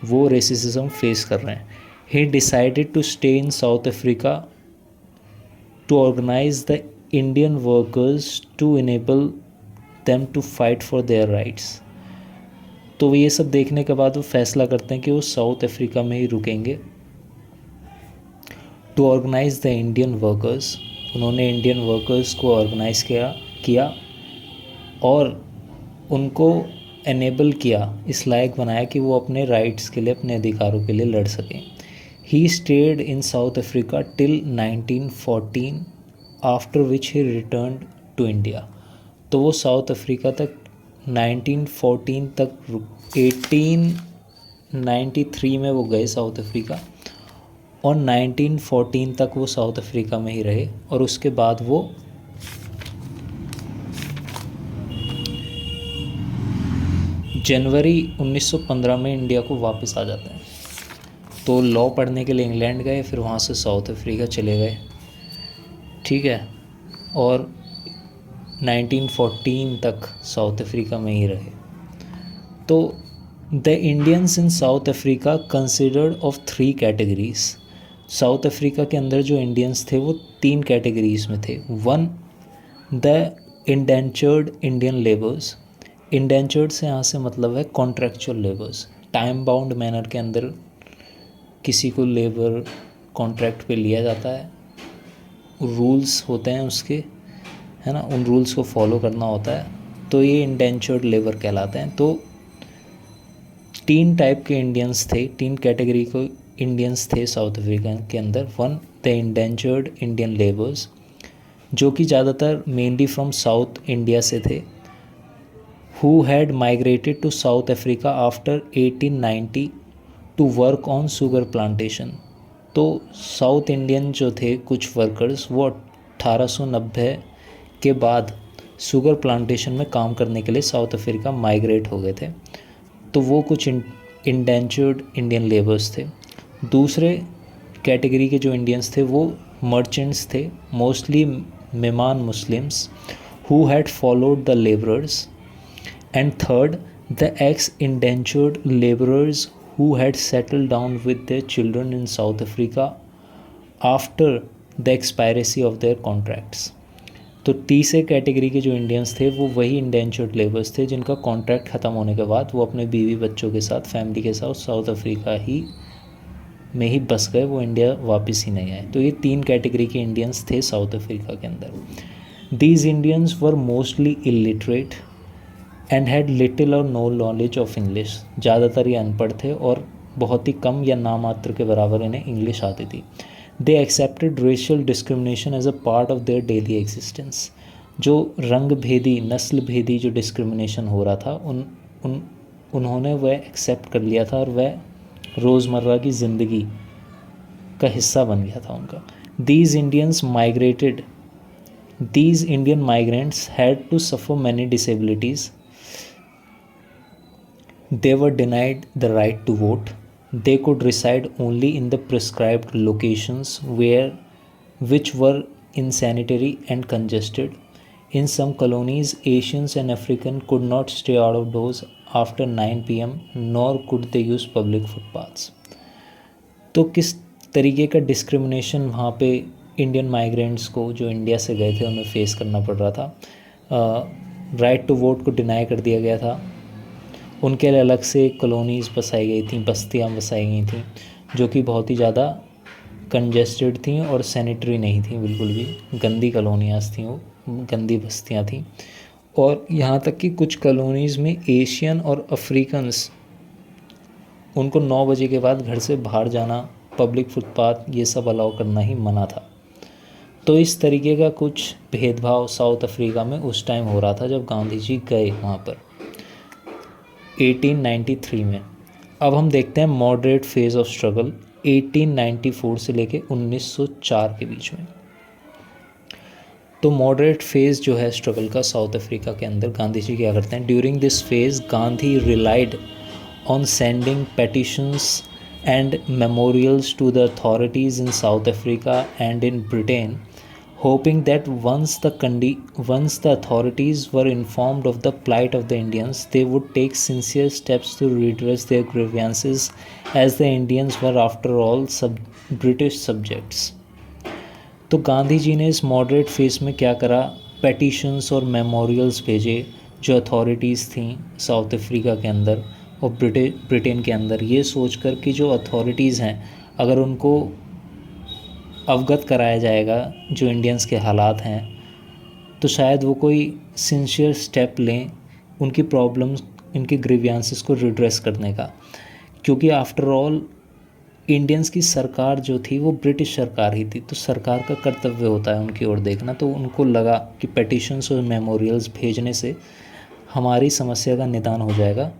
वो रेसिज्म फेस कर रहे हैं. He decided to stay in South Africa to organise the Indian workers to enable them to fight for their rights. तो ये सब देखने के बाद वो फैसला करते हैं कि वो साउथ अफ्रीका में ही रुकेंगे. To organise the Indian workers, उन्होंने इंडियन वर्कर्स को ऑर्गेनाइज किया और उनको एनेबल किया, इस लायक बनाया कि वो अपने राइट्स के लिए, अपने अधिकारों के लिए लड़ सकें. He stayed in South Africa till 1914 after which he return to India. तो वो साउथ अफ्रीका तक 1914 तक 1893 में वो गए साउथ अफ्रीका और 1914 तक वो साउथ अफ्रीका में ही रहे और उसके बाद वो जनवरी 1915 में इंडिया को वापस आ जाते हैं. तो लॉ पढ़ने के लिए इंग्लैंड गए, फिर वहाँ से साउथ अफ्रीका चले गए. ठीक है, और 1914 तक साउथ अफ्रीका में ही रहे. तो the Indians in South Africa considered of 3 categories. South Africa के अंदर जो इंडियंस थे वो 3 कैटेगरीज में थे. 1 the indentured Indian labours. Indentured से यहाँ से मतलब है contractual labours. Time bound manner के अंदर किसी को लेबर कॉन्ट्रैक्ट पे लिया जाता है, रूल्स होते हैं उसके, है ना, उन रूल्स को फॉलो करना होता है, तो ये इंडेंचर्ड लेबर कहलाते हैं. तो 3 टाइप के इंडियंस थे, 3 कैटेगरी को इंडियंस थे साउथ अफ्रीका के अंदर. 1 द इंडेंचर्ड इंडियन लेबर्स, जो कि ज़्यादातर मेनली फ्रॉम साउथ इंडिया से थे, who had migrated to South Africa after 1890 to work on sugar plantation. तो साउथ इंडियन जो थे कुछ वर्कर्स वो 1890 के बाद शुगर प्लांटेशन में काम करने के लिए साउथ अफ्रीका माइग्रेट हो गए थे. तो वो कुछ इंडेंचर्ड इंडियन लेबर्स थे. दूसरे कैटेगरी के जो इंडियंस थे वो मर्चेंट्स थे, mostly Memon Muslims who had followed the laborers. And third, the ex-indentured laborers who had settled down with their children in South Africa after the expiration of their contracts. तो तीसरे कैटेगरी के जो इंडियंस थे वो वही इंडेंचर्ड लेबर्स थे जिनका कॉन्ट्रैक्ट ख़त्म होने के बाद वो अपने बीवी बच्चों के साथ, फैमिली के साथ साउथ अफ्रीका ही में ही बस गए, वो इंडिया वापस ही नहीं आए. तो ये 3 कैटेगरी के इंडियंस थे साउथ अफ्रीका के अंदर. These Indians were mostly illiterate and had little और नो नॉलेज ऑफ इंग्लिश. ज़्यादातर ये अनपढ़ थे और बहुत ही कम या नामात्र के बराबर इन्हें इंग्लिश आती थी. They accepted racial discrimination as a part of their daily existence. जो रंग भेदी, नस्ल भेदी जो डिस्क्रिमिनेशन हो रहा था उन्होंने वह एक्सेप्ट कर लिया था और वह रोज़मर्रा की ज़िंदगी का हिस्सा बन गया था उनका. These Indian migrants had to suffer many disabilities. They were denied the right to vote. They could reside only in the prescribed locations which were insanitary and congested. In some colonies, Asians and Africans could not stay out of doors after 9 p.m. nor could they use public footpaths. तो किस तरीके का डिस्क्रिमिनेशन वहाँ पे इंडियन माइग्रेंट्स को जो इंडिया से गए थे उन्हें फेस करना पड़ रहा था. राइट टू वोट को डिनाई कर दिया गया था. उनके लिए अलग से कॉलोनीज़ बसाई गई थी, बस्तियाँ बसाई गई थी जो कि बहुत ही ज़्यादा कंजेस्टेड थी और सैनिटरी नहीं थी, बिल्कुल भी गंदी कॉलोनियाँ थी, वो गंदी बस्तियाँ थी. और यहाँ तक कि कुछ कॉलोनीज़ में एशियन और अफ्रीकन्स, उनको 9 बजे के बाद घर से बाहर जाना, पब्लिक फुटपाथ, ये सब अलाउ करना ही मना था. तो इस तरीके का कुछ भेदभाव साउथ अफ्रीका में उस टाइम हो रहा था जब गांधी जी गए वहाँ पर 1893 में. अब हम देखते हैं मॉडरेट फेज़ ऑफ स्ट्रगल 1894 से लेके 1904 के बीच में. तो मॉडरेट फेज़ जो है स्ट्रगल का साउथ अफ्रीका के अंदर, गांधी जी क्या करते हैं, during this phase Gandhi relied on sending petitions and memorials to the authorities in South Africa and in Britain hoping that once the authorities were informed of the plight of the Indians, they would take sincere steps to redress their grievances, as the Indians were after all British subjects. तो गांधी जी ने इस मॉडरेट फेस में क्या करा, पेटिशंस और मेमोरियल्स भेजे जो अथॉरिटीज़ थी साउथ अफ्रीका के अंदर और ब्रिटेन के अंदर, ये सोच कर कि जो अथॉरिटीज़ हैं अगर उनको अवगत कराया जाएगा जो इंडियंस के हालात हैं तो शायद वो कोई सिंसियर स्टेप लें उनकी प्रॉब्लम्स, इनके ग्रीवियंसेस को रिड्रेस करने का, क्योंकि आफ्टर ऑल इंडियंस की सरकार जो थी वो ब्रिटिश सरकार ही थी, तो सरकार का कर्तव्य होता है उनकी ओर देखना। तो उनको लगा कि पेटिशंस और मेमोरियल्स भेजने से हमारी समस्या का निदान हो जाएगा,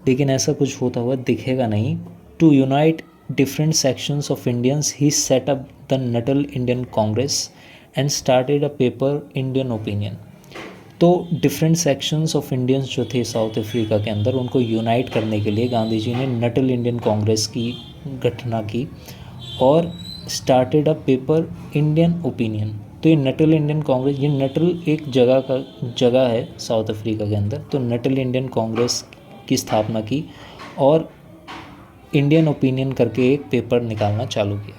लेकिन ऐसा कुछ होता हुआ दिखेगा नहीं। To unite different sections of Indians, he set up the Natal Indian Congress and started a paper Indian Opinion। तो डिफरेंट सेक्शंस ऑफ इंडियंस जो थे साउथ अफ्रीका के अंदर उनको यूनाइट करने के लिए गांधी जी ने नटल इंडियन कांग्रेस की घटना की और started a paper Indian opinion. तो ये नटल इंडियन कांग्रेस, ये नटल एक जगह है साउथ अफ्रीका के अंदर, तो नटल इंडियन कांग्रेस की स्थापना की और इंडियन ओपिनियन करके एक पेपर निकालना चालू किया।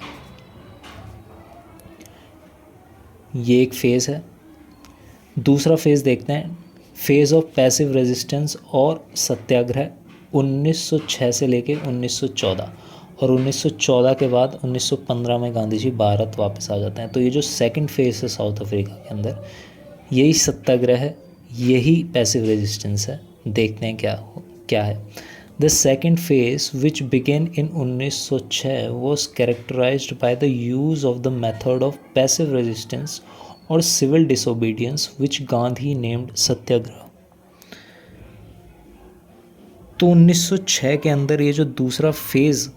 ये एक फ़ेज़ है। दूसरा फेज़ देखते हैं, फेज़ ऑफ पैसिव रेजिस्टेंस और सत्याग्रह 1906 से लेके 1914, और 1914 के बाद 1915 में गांधी जी भारत वापस आ जाते हैं। तो ये जो सेकंड फेज़ है साउथ अफ्रीका के अंदर, यही सत्याग्रह है, यही पैसिव रेजिस्टेंस है। देखते हैं क्या है। The second phase, which began in 1906, was characterized by the use of the method of passive resistance or civil disobedience, which Gandhi named सत्याग्रह। तो 1906 के अंदर ये जो दूसरा फेज़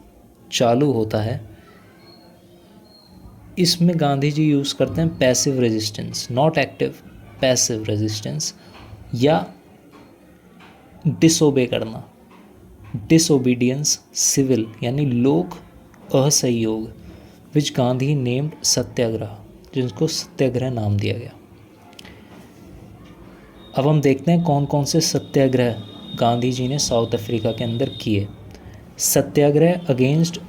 चालू होता है, इसमें गांधी जी यूज़ करते हैं passive resistance, not active, passive resistance या डिसोबे करना, डिसओबीडियंस, सिविल यानी लोक असहयोग, विच गांधी नेम्ड सत्याग्रह, जिसको सत्याग्रह नाम दिया गया। अब हम देखते हैं कौन कौन से सत्याग्रह गांधी जी ने साउथ अफ्रीका के अंदर किए। सत्याग्रह अगेंस्ट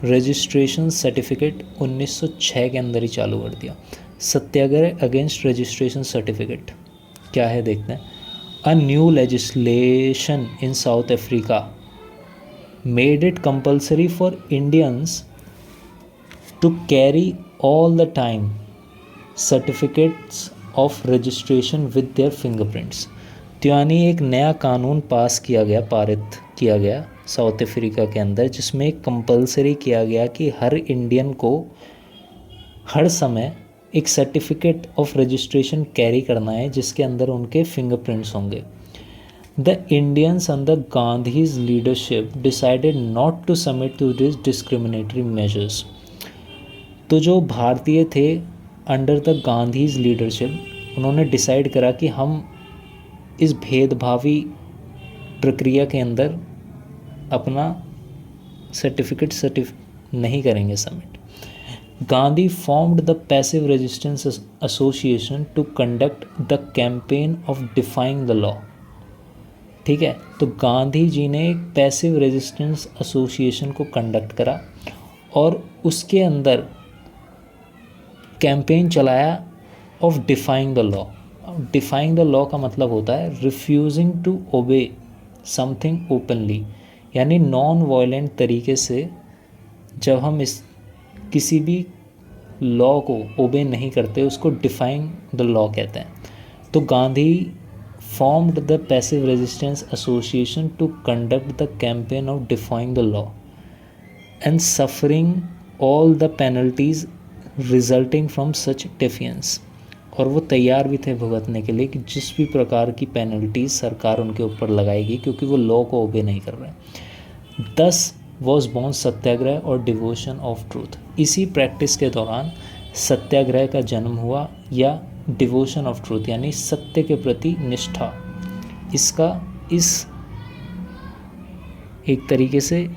रजिस्ट्रेशन सर्टिफिकेट 1906 के अंदर ही चालू कर दिया। सत्याग्रह अगेंस्ट रजिस्ट्रेशन सर्टिफिकेट क्या है देखते हैं। A new legislation in South Africa made it compulsory for Indians to carry all the time certificates of registration with their fingerprints। तो यानी एक नया कानून पारित किया गया साउथ अफ्रीका के अंदर, जिसमें एक कंपलसरी किया गया कि हर इंडियन को हर समय एक सर्टिफिकेट ऑफ रजिस्ट्रेशन कैरी करना है जिसके अंदर उनके फिंगरप्रिंट्स होंगे। The Indians under Gandhi's leadership decided not to submit to these discriminatory measures। तो जो भारतीय थे अंडर द गांधीज लीडरशिप, उन्होंने डिसाइड करा कि हम इस भेदभावी प्रक्रिया के अंदर अपना सर्टिफिकेट नहीं करेंगे submit. Gandhi formed the passive resistance association to conduct the campaign of defying the law. ठीक है, तो गांधी जी ने एक पैसिव रेजिस्टेंस एसोसिएशन को कंडक्ट करा और उसके अंदर कैंपेन चलाया of defying the law. Defying the law का मतलब होता है refusing to obey something openly, यानी नॉन वायलेंट तरीके से जब हम किसी भी लॉ को ओबे नहीं करते उसको डिफाइंग द लॉ कहते हैं। तो Gandhi formed the passive resistance association to conduct the campaign of defying the law and suffering all the penalties resulting from such defiance। और वो तैयार भी थे भुगतने के लिए कि जिस भी प्रकार की पेनल्टीज सरकार उनके ऊपर लगाएगी क्योंकि वो लॉ को ओबे नहीं कर रहे। 10 वॉज बॉर्न सत्याग्रह और डिवोशन ऑफ ट्रूथ। इसी प्रैक्टिस के दौरान सत्याग्रह का जन्म हुआ या डिवोशन ऑफ ट्रूथ यानी सत्य के प्रति निष्ठा, इसका इस एक तरीके से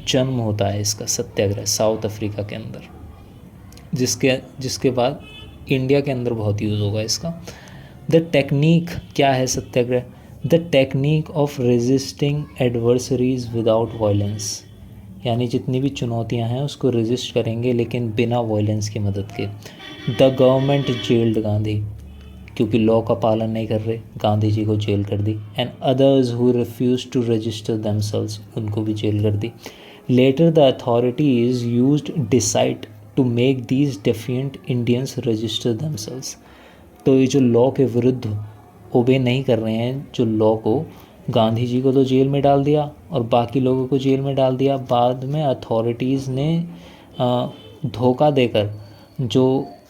जन्म होता है इसका सत्याग्रह साउथ अफ्रीका के अंदर। जिसके जिसके बाद इंडिया के अंदर बहुत यूज़ होगा इसका। द टेक्निक क्या है satyagraha? The technique of resisting adversaries without violence, यानी जितनी भी चुनौतियां हैं उसको रेजिस्ट करेंगे लेकिन बिना वायलेंस की मदद के। द गवर्नमेंट जेल्ड गांधी, क्योंकि लॉ का पालन नहीं कर रहे, गांधी जी को जेल कर दी। And others who refuse to register themselves, उनको भी जेल कर दी। Later the authorities used deceit to make these defiant Indians register themselves. तो ये जो लॉ के विरुद्ध ओबे नहीं कर रहे हैं जो लॉ को, गांधी जी को तो जेल में डाल दिया और बाकी लोगों को जेल में डाल दिया। बाद में अथॉरिटीज़ ने धोखा देकर जो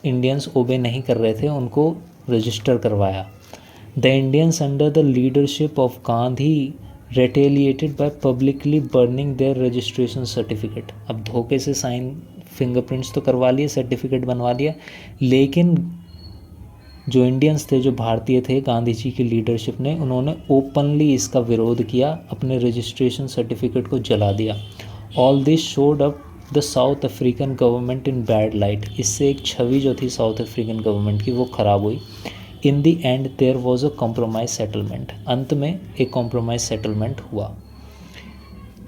इंडियंस ओबे नहीं कर रहे थे उनको रजिस्टर करवाया। The Indians under the leadership of Gandhi retaliated by publicly burning their registration certificate. अब धोखे से साइन फिंगरप्रिंट्स तो करवा लिए, सर्टिफिकेट बनवा लिया, लेकिन जो इंडियंस थे, जो भारतीय थे, गांधी जी की लीडरशिप ने, उन्होंने ओपनली इसका विरोध किया, अपने रजिस्ट्रेशन सर्टिफिकेट को जला दिया। All this showed up the south African government in bad light. इससे एक छवि जो थी साउथ अफ्रीकन गवर्नमेंट की वो ख़राब हुई। In the end there was a compromise settlement. अंत में एक कॉम्प्रोमाइज सेटलमेंट हुआ।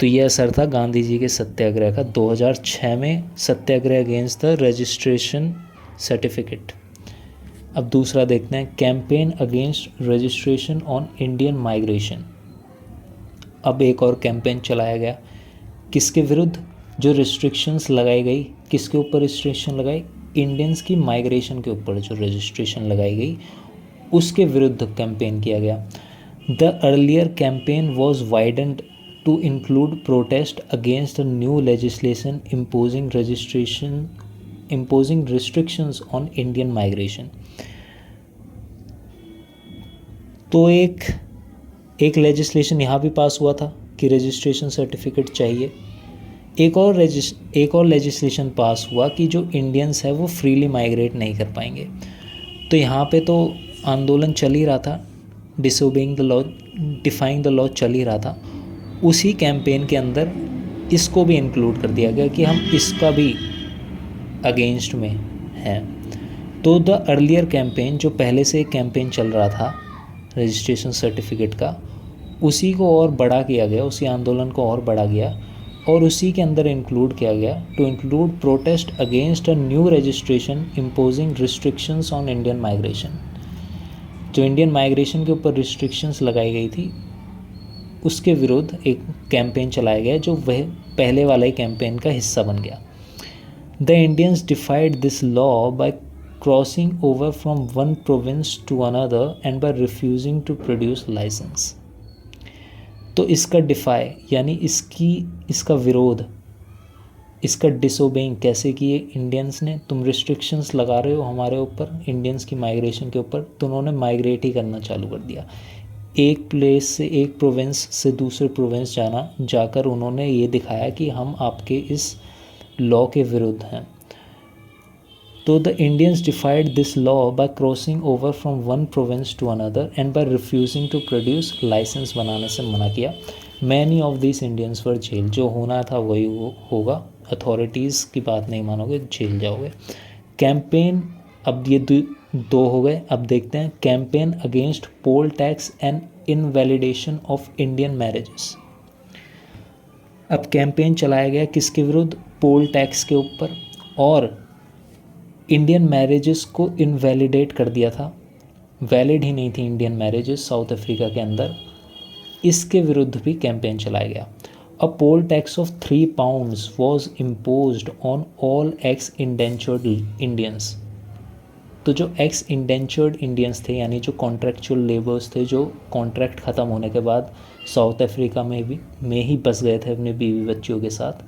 तो ये असर था गांधी जी के सत्याग्रह का 2006 में, सत्याग्रह अगेंस्ट द रजिस्ट्रेशन सर्टिफिकेट। अब दूसरा देखते हैं, campaign against registration on Indian migration. अब एक और कैंपेन चलाया गया, किसके विरुद्ध? जो रिस्ट्रिक्शंस लगाई गई, किसके ऊपर रिस्ट्रिक्शन लगाई? इंडियंस की माइग्रेशन के ऊपर जो रजिस्ट्रेशन लगाई गई उसके विरुद्ध कैंपेन किया गया। The earlier campaign was widened to include protest against the new legislation imposing restrictions on Indian migration। तो एक लेजिस्लेशन यहाँ भी पास हुआ था कि रजिस्ट्रेशन सर्टिफिकेट चाहिए। एक और लेजिस्लेशन पास हुआ कि जो इंडियंस है वो फ्रीली माइग्रेट नहीं कर पाएंगे। तो यहाँ पे तो आंदोलन चल ही रहा था, disobeying the law, defying the law चल ही रहा था। उसी कैंपेन के अंदर इसको भी इंक्लूड कर दिया गया कि हम इसका भी अगेंस्ट में हैं। तो द अर्लियर कैंपेन, जो पहले से एक कैंपेन चल रहा था रजिस्ट्रेशन सर्टिफिकेट का, उसी को और बड़ा किया गया, उसी आंदोलन को और बढ़ा गया और उसी के अंदर इंक्लूड किया गया to include protest against a new registration imposing restrictions on Indian migration. जो इंडियन माइग्रेशन के ऊपर रिस्ट्रिक्शंस लगाई गई थी उसके विरुद्ध एक कैंपेन चलाया गया जो वह पहले वाला ही कैंपेन का हिस्सा बन गया। The Indians defied this law by crossing over from one province to another and by refusing to produce licence. तो इसका डिफाई यानी इसका विरोध, इसका डिसोबेइंग कैसे किए इंडियंस ने? तुम रिस्ट्रिक्शंस लगा रहे हो हमारे ऊपर, इंडियंस की माइग्रेशन के ऊपर, तो उन्होंने माइग्रेट ही करना चालू कर दिया। एक प्लेस से, एक प्रोविंस से दूसरे प्रोविंस जाकर उन्होंने ये दिखाया कि हम आपके इस लॉ के विरुद्ध हैं। तो the Indians defied this law by crossing over from one province to another and by refusing to produce licence बनाने से मना किया। Many of this Indians were jail. जो होना था वही होगा, अथॉरिटीज़ की बात नहीं मानोगे जेल जाओगे। कैंपेन, अब ये दो हो गए। अब देखते हैं campaign against poll tax and invalidation of Indian marriages. अब कैंपेन चलाया गया किसके विरुद्ध? पोल टैक्स के ऊपर, और इंडियन मैरिजेस को इनवैलिडेट कर दिया था, वैलिड ही नहीं थी इंडियन मैरिजेस साउथ अफ्रीका के अंदर। इसके विरुद्ध भी कैंपेन चलाया गया। A poll tax of 3 pounds was imposed on all ex indentured Indians. तो जो एक्स इंडेंचर्ड इंडियंस थे, यानी जो कॉन्ट्रैक्चुअल लेबर्स थे, जो कॉन्ट्रैक्ट ख़त्म होने के बाद साउथ अफ्रीका में ही बस गए थे अपने बीवी बच्चियों के साथ,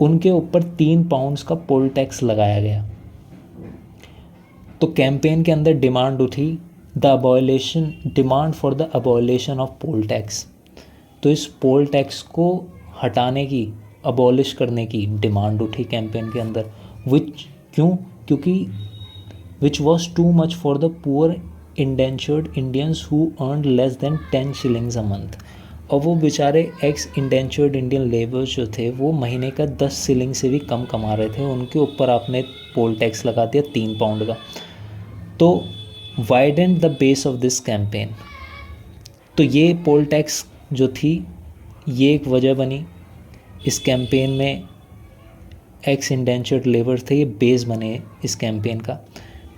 उनके ऊपर 3 pounds का पोल टैक्स लगाया गया। तो कैंपेन के अंदर डिमांड उठी demand for the abolition of poll tax. तो इस पोल टैक्स को हटाने की, अबॉलिश करने की डिमांड उठी कैंपेन के अंदर। क्योंकि which was too much for the poor indentured Indians who earned less than 10 shillings a month। और वो बेचारे एक्स इंडेंचर्ड इंडियन लेबर्स जो थे वो महीने का 10 शिलिंग से भी कम कमा रहे थे, उनके ऊपर आपने पोल टैक्स लगा दिया 3 पाउंड का। तो widened the base of this campaign. तो ये पोल टैक्स जो थी ये एक वजह बनी इस कैंपेन में, एक्स इंडेंचर्ड लेबर थे, ये बेस बने इस कैंपेन का।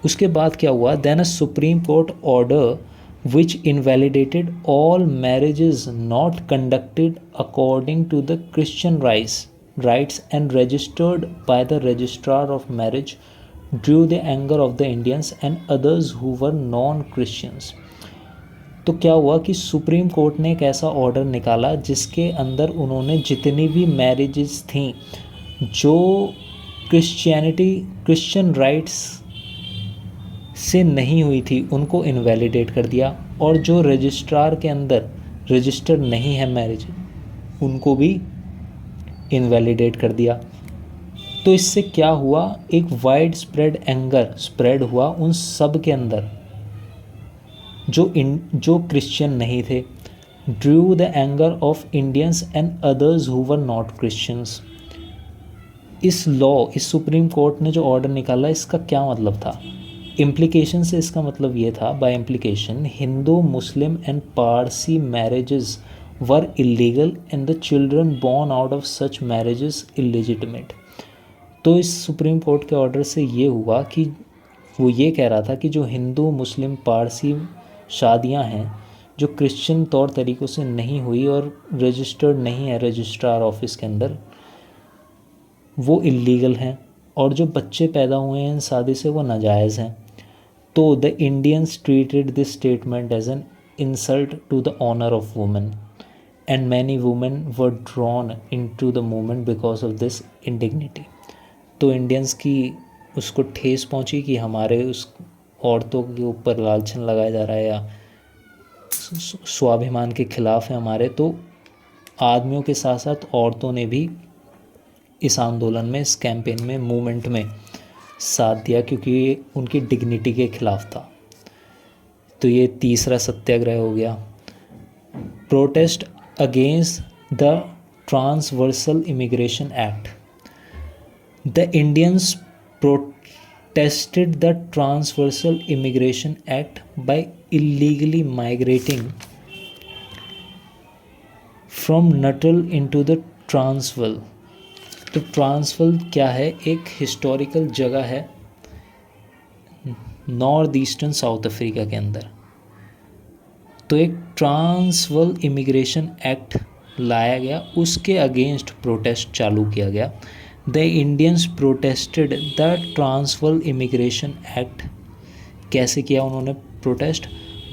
उसके बाद क्या हुआ, then a supreme court order which invalidated all marriages not conducted according to the Christian rites and registered by the registrar of marriage drew the anger of the Indians and others who were non-Christians। तो क्या हुआ कि सुप्रीम कोर्ट ने एक ऐसा ऑर्डर निकाला जिसके अंदर उन्होंने जितनी भी मैरिजेस थी जो क्रिश्चियन राइट्स से नहीं हुई थी उनको इनवैलिडेट कर दिया, और जो रजिस्ट्रार के अंदर रजिस्टर नहीं है मैरिज उनको भी इनवैलिडेट कर दिया। तो इससे क्या हुआ, एक वाइड स्प्रेड एंगर स्प्रेड हुआ उन सब के अंदर जो क्रिश्चियन नहीं थे। Drew the anger of Indians and others who were not Christians. इस सुप्रीम कोर्ट ने जो ऑर्डर निकाला इसका क्या मतलब था, इम्प्लीकेशन से इसका मतलब ये था, by implication Hindu Muslim and Parsi marriages were illegal and the children born out of such marriages illegitimate. तो इस सुप्रीम कोर्ट के ऑर्डर से ये हुआ कि वो ये कह रहा था कि जो हिंदू मुस्लिम पारसी शादियां हैं जो क्रिश्चियन तौर तरीक़ों से नहीं हुई और रजिस्टर्ड नहीं है रजिस्ट्रार ऑफिस के अंदर, वो इलीगल हैं, और जो बच्चे पैदा हुए हैं इन शादी से वो नाजायज़ हैं। तो the Indians treated this statement as an insult to the honour of women and many women were drawn into the movement because of this indignity. तो इंडियंस की उसको ठेस पहुंची कि हमारे उस औरतों के ऊपर लांछन लगाया जा रहा है या स्वाभिमान के खिलाफ है हमारे, तो आदमियों के साथ साथ औरतों ने भी इस आंदोलन में, इस कैंपेन में, मूवमेंट में साथ दिया क्योंकि ये उनकी डिग्निटी के खिलाफ था। तो ये तीसरा सत्याग्रह हो गया। Protest against the transversal immigration act. The Indians protested the transversal immigration act by illegally migrating from Natal into the Transvaal। तो ट्रांसवाल क्या है, एक हिस्टोरिकल जगह है नॉर्थ ईस्टर्न साउथ अफ्रीका के अंदर। तो एक ट्रांसवाल इमिग्रेशन एक्ट लाया गया, उसके अगेंस्ट प्रोटेस्ट चालू किया गया। The Indians protested the Transvaal immigration act. कैसे किया उन्होंने प्रोटेस्ट,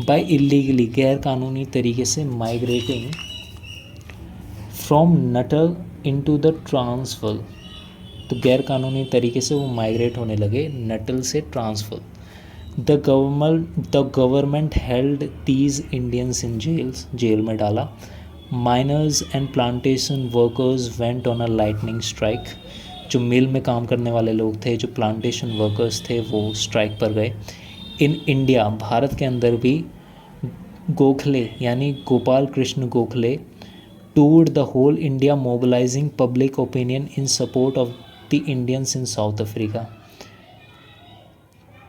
बाय इलीगली गैर कानूनी तरीके से migrating from Nuttall into the Transvaal. तो गैर कानूनी तरीके से वो माइग्रेट होने लगे नटल से Transvaal. The government held these Indians in jails, jail में डाला। Miners and plantation workers went on a lightning strike. जो मिल में काम करने वाले लोग थे, जो प्लांटेशन वर्कर्स थे, वो स्ट्राइक पर गए। इन इंडिया, भारत के अंदर भी गोखले यानी Gopal Krishna Gokhale toured the whole India mobilising public opinion in support of the Indians in South Africa.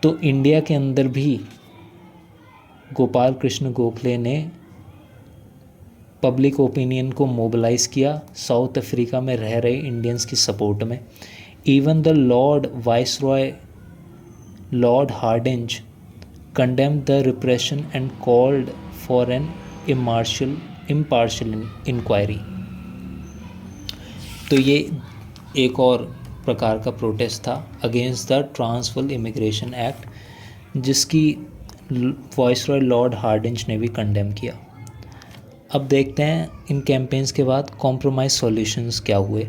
तो इंडिया के अंदर भी गोपाल कृष्ण गोखले ने पब्लिक ओपिनियन को मोबिलाइज़ किया साउथ अफ्रीका में रह रहे इंडियंस की सपोर्ट में। Even the lord viceroy Lord Hardinge condemned the repression and called for an impartial inquiry। तो ये एक और प्रकार का प्रोटेस्ट था against the Transvaal immigration act, जिसकी वाइसरॉय लॉर्ड हार्डिंज ने भी कंडेम किया। अब देखते हैं इन कैंपेन्स के बाद कॉम्प्रोमाइज़ सॉल्यूशंस क्या हुए।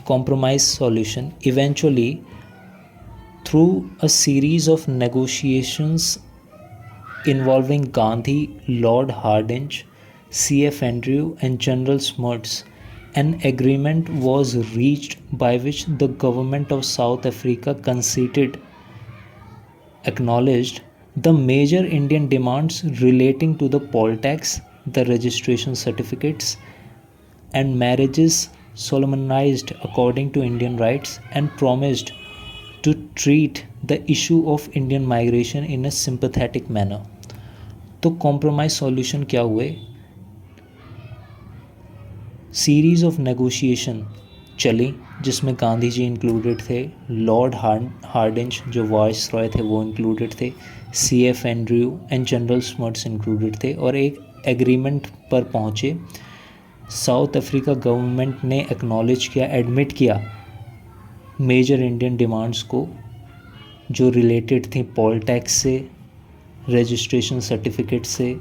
Compromise solution eventually through a series of negotiations involving Gandhi, Lord Hardinge, C.F. Andrew and General Smuts, an agreement was reached by which the government of South Africa acknowledged the major Indian demands relating to the poll tax the registration certificates and marriages solemnized according to Indian rites, and promised to treat the issue of Indian migration in a sympathetic manner. तो कॉम्प्रोमाइज सॉल्यूशन क्या हुए? सीरीज़ ऑफ नेगोशिएशन चली जिसमें गांधी जी इंक्लूडेड थे, लॉर्ड हार्डिंज जो वाइस रॉय थे वो इंक्लूडेड थे, CF Andrew and general smuts included थे, और एक एग्रीमेंट पर पहुँचे। साउथ अफ्रीका गवर्नमेंट ने एक्नॉलेज किया, एडमिट किया मेजर इंडियन डिमांड्स को जो रिलेटेड थी पॉल टैक्स से, रजिस्ट्रेशन सर्टिफिकेट से,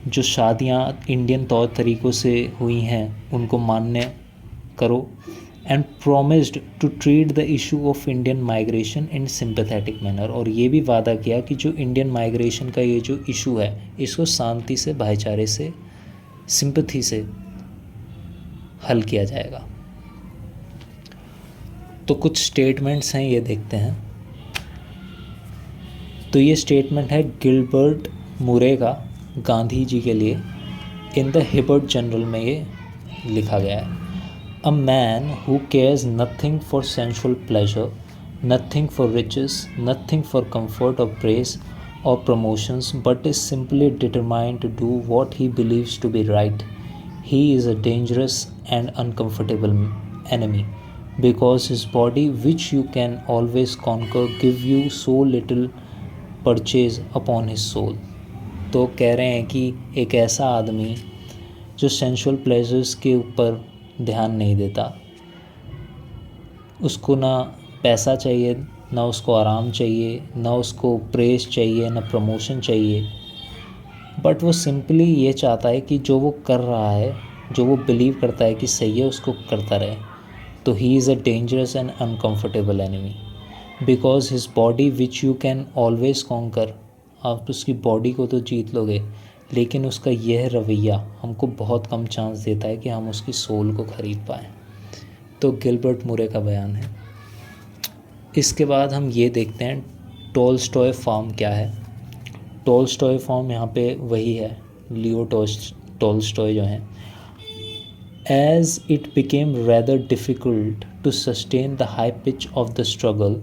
जो शादियां इंडियन तौर तरीक़ों से हुई हैं उनको मान्य करो, and promised to treat the issue of Indian migration in sympathetic manner. और ये भी वादा किया कि जो इंडियन माइग्रेशन का ये जो इशू है इसको शांति से, भाईचारे से, सिंपैथी से हल किया जाएगा। तो कुछ स्टेटमेंट्स हैं, ये देखते हैं। तो ये स्टेटमेंट है गिलबर्ट मुरे का गांधी जी के लिए, इन द हिबर्ट जनरल में ये लिखा गया है। A man who cares nothing for sensual pleasure, nothing for riches, nothing for comfort और praise or promotions, but is simply determined to do what he believes to be right. He is a dangerous and uncomfortable enemy, because his body, which you can always conquer, give you so little purchase upon his soul. तो कह रहे हैं कि एक ऐसा आदमी जो सेंसुअल प्लेजर्स के ऊपर ध्यान नहीं देता, उसको ना पैसा चाहिए, ना उसको आराम चाहिए, ना उसको प्रेस चाहिए, ना प्रमोशन चाहिए, बट वो सिंपली ये चाहता है कि जो वो कर रहा है, जो वो बिलीव करता है कि सही है, उसको करता रहे। तो he is a dangerous and uncomfortable enemy, because his body which you can always conquer. आप उसकी बॉडी को तो जीत लोगे, लेकिन उसका यह रवैया हमको बहुत कम चांस देता है कि हम उसकी सोल को ख़रीद पाएँ। तो गिलबर्ट मुरे का बयान है। इसके बाद हम ये देखते हैं टॉलस्टॉय फार्म क्या है। टॉलस्टॉय फार्म यहाँ पे वही है, लियो टॉलस्टॉय जो हैं। As it became rather difficult to sustain the high pitch of the struggle,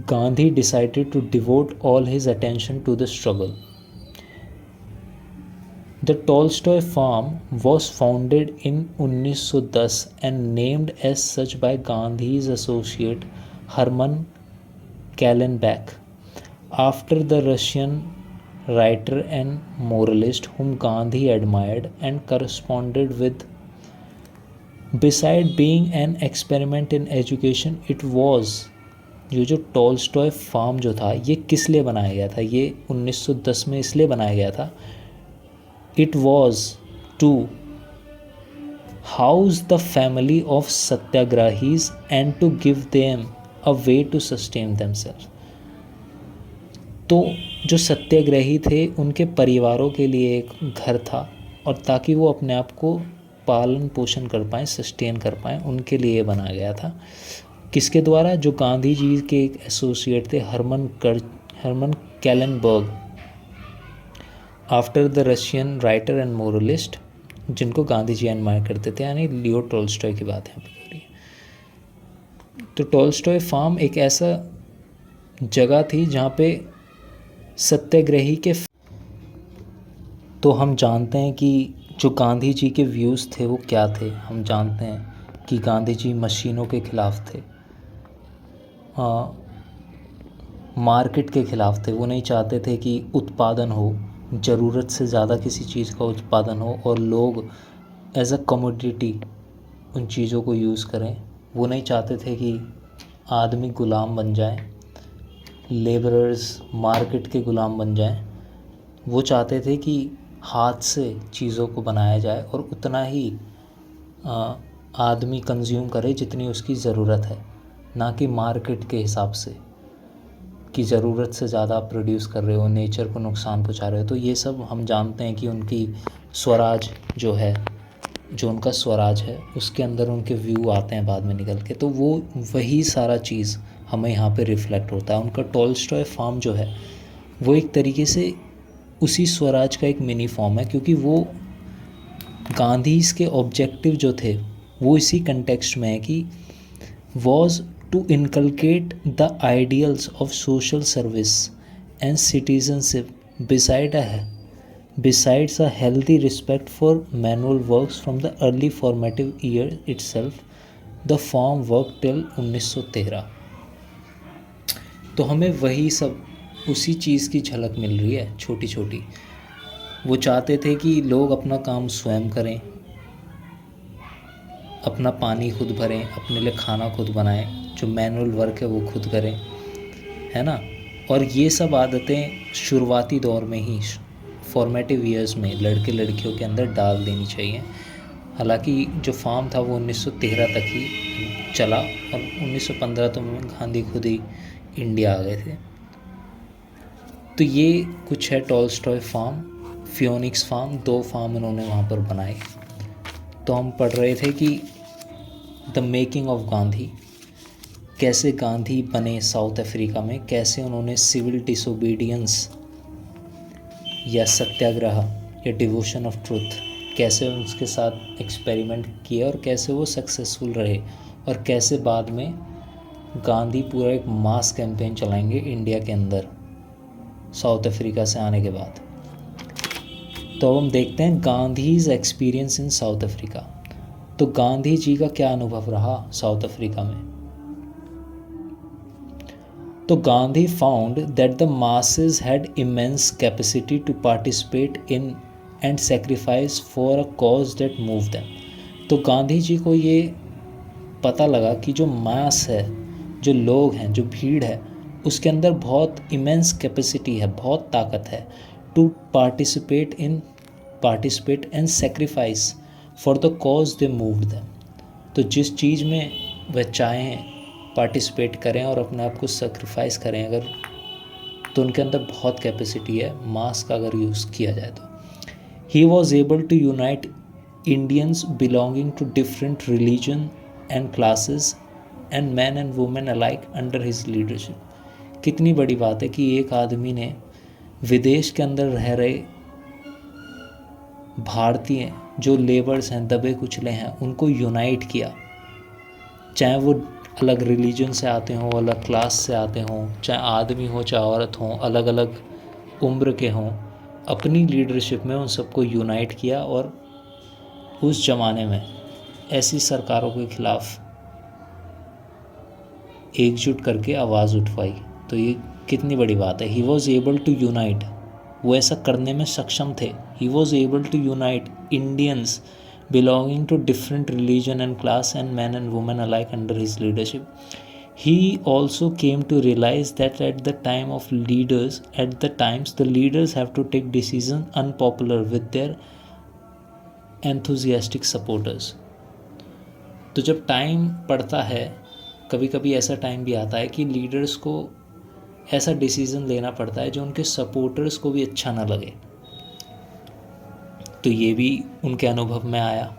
Gandhi decided to devote all his attention to the struggle. The Tolstoy Farm was founded in 1910 and named as such by Gandhi's associate Herman Kallenbach, after the Russian writer and moralist whom Gandhi admired and corresponded with. Beside being an experiment in education, it was ये जो टॉलस्टॉय फार्म जो था ये किस लिए बनाया गया था? ये 1910 में इसलिए बनाया गया था, it was to house the family of satyagrahis and to give them a way to sustain themselves. तो जो सत्याग्रही थे उनके परिवारों के लिए एक घर था, और ताकि वो अपने आप को पालन पोषण कर पाएँ, सस्टेन कर पाएँ, उनके लिए बनाया गया था। किसके द्वारा? जो गांधी जी के एक एसोसिएट थे, Hermann Kallenbach, after the Russian writer and moralist, जिनको गांधी जी एडमायर करते थे, यानी लियो टॉलस्टॉय की बात यहाँ पर हो रही है। तो टॉलस्टॉय फार्म एक ऐसा जगह थी जहाँ पे सत्याग्रही के, तो हम जानते हैं कि जो गांधी जी के व्यूज़ थे वो क्या थे। हम जानते हैं कि गांधी जी मशीनों के ख़िलाफ़ थे, मार्केट के ख़िलाफ़ थे। वो नहीं चाहते थे कि उत्पादन हो, ज़रूरत से ज़्यादा किसी चीज़ का उत्पादन हो और लोग एज अ कमोडिटी उन चीज़ों को यूज़ करें। वो नहीं चाहते थे कि आदमी ग़ुलाम बन जाए, लेबरर्स मार्केट के ग़ुलाम बन जाएं। वो चाहते थे कि हाथ से चीज़ों को बनाया जाए और उतना ही आदमी कंज्यूम करे जितनी उसकी ज़रूरत है, ना कि मार्केट के हिसाब से कि ज़रूरत से ज़्यादा प्रोड्यूस कर रहे हो, नेचर को नुकसान पहुंचा रहे हो। तो ये सब हम जानते हैं कि उनकी स्वराज जो है, जो उनका स्वराज है, उसके अंदर उनके व्यू आते हैं बाद में निकल के। तो वो वही सारा चीज़ हमें यहाँ पे रिफ़्लेक्ट होता है। उनका टॉलस्टॉय फार्म जो है वो एक तरीके से उसी स्वराज का एक मिनी फॉर्म है, क्योंकि वो गांधीज के ऑब्जेक्टिव जो थे वो इसी कंटेक्स्ट में है कि was to inculcate the ideals of social service and citizenship besides a healthy respect for manual works from the early formative year itself. The farm worked till 1913. तो हमें वही सब उसी चीज़ की झलक मिल रही है छोटी छोटी। वो चाहते थे कि लोग अपना काम स्वयं करें, अपना पानी खुद भरें, अपने लिए खाना खुद बनाएं, जो मैनुअल वर्क है वो खुद करें, है ना। और ये सब आदतें शुरुआती दौर में ही, फॉर्मेटिव ईयर्स में लड़के लड़कियों के अंदर डाल देनी चाहिए। हालांकि जो फार्म था वो 1913 तक ही चला और 1915 तो में गांधी खुद ही इंडिया आ गए थे। तो ये कुछ है टॉलस्टॉय फार्म, फियोनिक्स फार्म, 2 फार्म इन्होंने वहाँ पर बनाए। तो हम पढ़ रहे थे कि द मेकिंग ऑफ गांधी, कैसे गांधी बने साउथ अफ्रीका में, कैसे उन्होंने सिविल डिसोबीडियंस या सत्याग्रह या डिवोशन ऑफ ट्रुथ, कैसे उसके साथ एक्सपेरिमेंट किए और कैसे वो सक्सेसफुल रहे, और कैसे बाद में गांधी पूरा एक मास कैंपेन चलाएंगे इंडिया के अंदर साउथ अफ्रीका से आने के बाद। तो अब हम देखते हैं Gandhi's experience in South Africa. तो गांधी जी का क्या अनुभव रहा साउथ अफ्रीका में। तो Gandhi found that the masses had immense capacity to participate in and sacrifice for a cause that moved them. तो गांधी जी को ये पता लगा कि जो मास है, जो लोग हैं, जो भीड़ है, उसके अंदर बहुत इमेंस कैपेसिटी है, बहुत ताकत है, to participate and sacrifice for the cause they moved them. तो जिस चीज़ में वह चाहें पार्टिसिपेट करें और अपने आप को सेक्रीफाइस करें अगर, तो उनके अंदर बहुत कैपेसिटी है मास का अगर यूज़ किया जाए तो। He was able to unite Indians belonging to different religion and classes and man and women alike under his leadership. कितनी बड़ी बात है कि एक आदमी ने विदेश के अंदर रह रहे भारतीय जो लेबर्स हैं, दबे कुचले हैं, उनको यूनाइट किया, चाहे वो अलग रिलीजन से आते हों, अलग क्लास से आते हों, चाहे आदमी हो चाहे औरत हों, अलग अलग उम्र के हों, अपनी लीडरशिप में उन सबको यूनाइट किया और उस ज़माने में ऐसी सरकारों के ख़िलाफ़ एकजुट करके आवाज़ उठवाई। तो ये कितनी बड़ी बात है। He was able to unite, वो ऐसा करने में सक्षम थे। He was able to unite Indians belonging to different religion and class and men and women alike under his leadership. He also came to realize that at the times the leaders have to take decisions unpopular with their enthusiastic supporters. तो जब टाइम पड़ता है, कभी कभी ऐसा टाइम भी आता है कि लीडर्स को ऐसा डिसीज़न लेना पड़ता है जो उनके सपोर्टर्स को भी अच्छा ना लगे। तो ये भी उनके अनुभव में आया।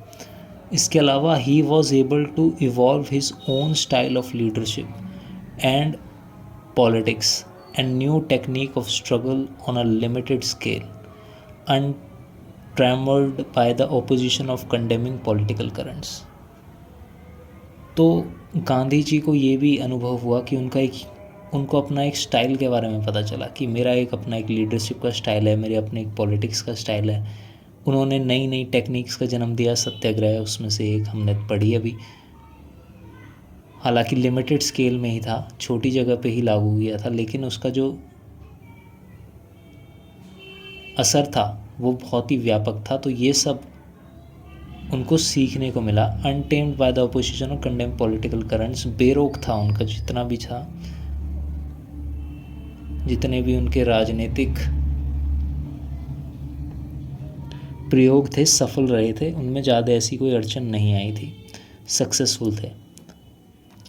इसके अलावा he was able to evolve his own style of leadership and politics and new technique of struggle on a limited scale untrammelled by the opposition of contending political currents. तो गांधी जी को ये भी अनुभव हुआ कि उनको अपना एक स्टाइल के बारे में पता चला कि मेरा एक अपना एक लीडरशिप का स्टाइल है, मेरे अपने एक पॉलिटिक्स का स्टाइल है। उन्होंने नई नई टेक्निक्स का जन्म दिया, सत्याग्रह उसमें से एक हमने पढ़ी अभी। हालांकि लिमिटेड स्केल में ही था, छोटी जगह पे ही लागू किया था, लेकिन उसका जो असर था वो बहुत ही व्यापक था। तो ये सब उनको सीखने को मिला। अनटेम्ड बाय द अपोजिशन और कंडेम पॉलिटिकल करंट्स, बेरोक था उनका जितना भी था, जितने भी उनके राजनीतिक प्रयोग थे सफल रहे थे, उनमें ज़्यादा ऐसी कोई अड़चन नहीं आई थी, सक्सेसफुल थे।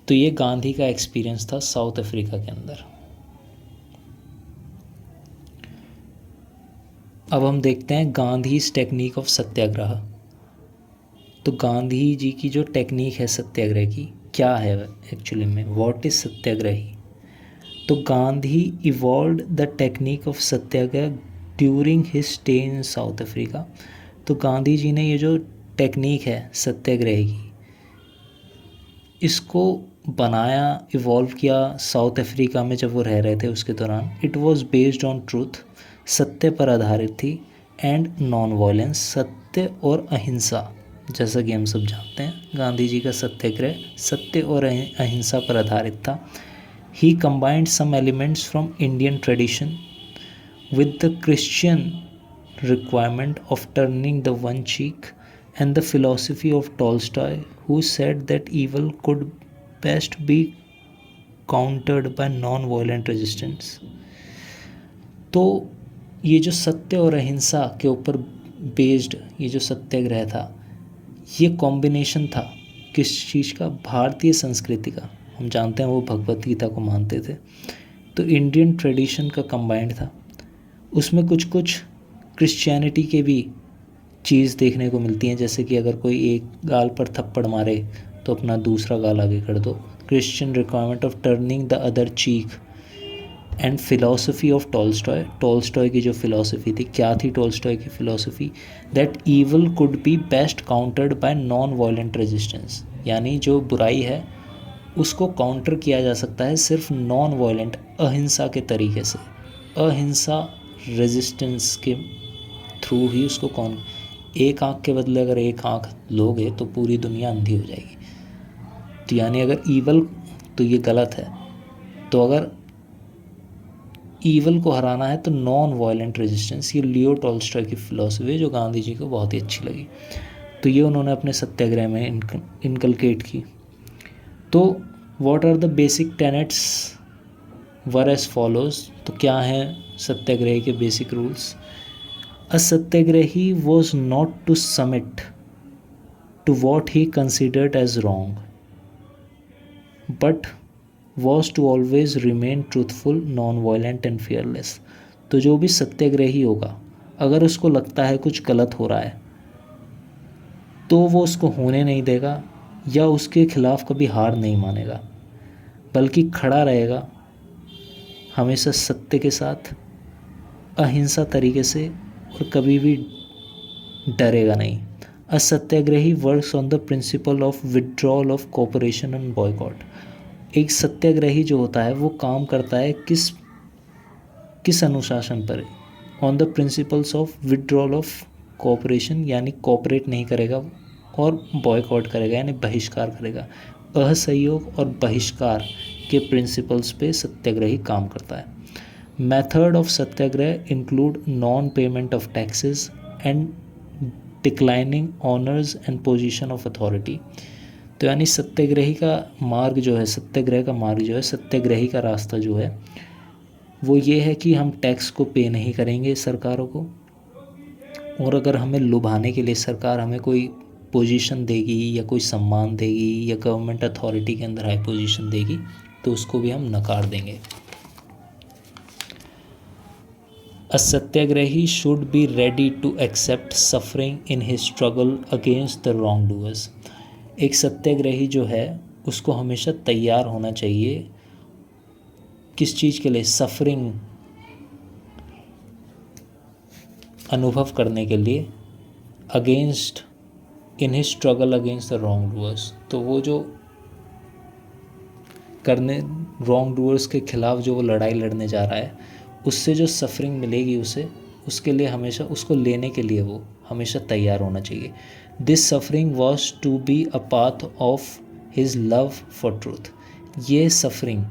तो ये गांधी का एक्सपीरियंस था साउथ अफ्रीका के अंदर। अब हम देखते हैं गांधीज टेक्निक ऑफ सत्याग्रह। तो गांधी जी की जो टेक्निक है सत्याग्रह की क्या है एक्चुअली में, व्हाट इज सत्याग्रही। तो Gandhi evolved the technique of satyagraha during his stay in South Africa. तो गांधी जी ने ये जो टेक्निक है सत्याग्रह की, इसको बनाया, इवॉल्व किया साउथ अफ्रीका में जब वो रह रहे थे उसके दौरान। It was based on truth, सत्य पर आधारित थी, एंड नॉन वायलेंस, सत्य और अहिंसा। जैसा कि हम सब जानते हैं गांधी जी का सत्याग्रह सत्य और अहिंसा पर आधारित था। He combined some elements from Indian tradition with the Christian requirement of turning the one cheek, and the philosophy of Tolstoy, who said that evil could best be countered by non-violent resistance। तो ये जो सत्य और अहिंसा के ऊपर बेस्ड ये जो सत्याग्रह था, ये कॉम्बिनेशन था किस चीज़ का? भारतीय संस्कृति का। हम जानते हैं वो भगवत गीता को मानते थे, तो इंडियन ट्रेडिशन का कंबाइंड था। उसमें कुछ कुछ क्रिश्चियनिटी के भी चीज़ देखने को मिलती हैं, जैसे कि अगर कोई एक गाल पर थप्पड़ मारे तो अपना दूसरा गाल आगे कर दो। Christian requirement of turning the other cheek, and philosophy of Tolstoy की जो फिलॉसफी थी, क्या थी टॉल्स्टॉय की philosophy? That evil could be best countered bye non violent resistance, यानी जो बुराई है उसको काउंटर किया जा सकता है सिर्फ नॉन वायलेंट, अहिंसा के तरीके से। अहिंसा रेजिस्टेंस के थ्रू ही उसको कौन, एक आँख के बदले अगर एक आँख लोगे तो पूरी दुनिया अंधी हो जाएगी। तो यानी अगर ईवल, तो ये गलत है, तो अगर ईवल को हराना है तो नॉन वायलेंट रेजिस्टेंस, ये लियो टॉल्स्टॉय की फिलॉसफी है जो गांधी जी को बहुत ही अच्छी लगी। तो ये उन्होंने अपने सत्याग्रह में इनकलकेट की। तो what are the basic tenets were as follows. तो क्या हैं सत्याग्रह के basic rules? A satyagrahi was not to submit to what he considered as wrong, but was to always remain truthful, non violent and fearless. तो जो भी सत्याग्रही होगा, अगर उसको लगता है कुछ गलत हो रहा है तो वो उसको होने नहीं देगा या उसके खिलाफ कभी हार नहीं मानेगा, बल्कि खड़ा रहेगा हमेशा सत्य के साथ, अहिंसा तरीके से, और कभी भी डरेगा नहीं। A satyagrahi works on the principle of withdrawal of cooperation and boycott. एक सत्याग्रही जो होता है वो काम करता है किस अनुशासन पर? On the principles of withdrawal of cooperation, यानी कोऑपरेट नहीं करेगा, और बॉयकॉट करेगा यानी बहिष्कार करेगा। असहयोग और बहिष्कार के प्रिंसिपल्स पे सत्याग्रही काम करता है। Method of Satyagraha include non payment of taxes and declining honours and position of authority. तो यानी सत्याग्रही का मार्ग जो है, सत्याग्रह का मार्ग जो है, सत्याग्रही का रास्ता जो है वो ये है कि हम टैक्स को पे नहीं करेंगे सरकारों को, और अगर हमें लुभाने के लिए सरकार हमें कोई पोजीशन देगी या कोई सम्मान देगी या गवर्नमेंट अथॉरिटी के अंदर हाई पोजीशन देगी तो उसको भी हम नकार देंगे। A Satyagrahi should be ready to accept suffering in his struggle against the wrongdoers। एक सत्याग्रही जो है उसको हमेशा तैयार होना चाहिए किस चीज़ के लिए? सफरिंग अनुभव करने के लिए, against, in his struggle against the wrong doers. तो वो जो करने रॉन्ग डूअर्स के खिलाफ जो वो लड़ाई लड़ने जा रहा है, उससे जो सफरिंग मिलेगी उसे, उसके लिए हमेशा, उसको लेने के लिए वो हमेशा तैयार होना चाहिए। This suffering was to be a path of his love for truth. ये सफरिंग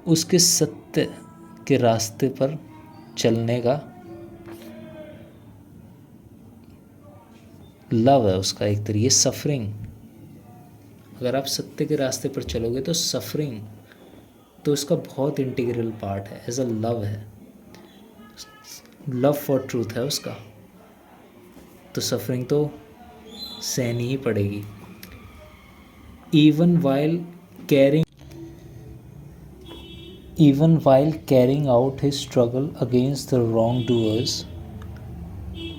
उसके सत्य के रास्ते पर चलने का लव है उसका एक तरीके। सफरिंग, अगर आप सत्य के रास्ते पर चलोगे तो सफरिंग तो इसका बहुत इंटीग्रल पार्ट है, एज अ लव है, लव फॉर ट्रूथ है उसका, तो सफरिंग तो सहनी ही पड़ेगी। Even while carrying out his struggle against the wrongdoers,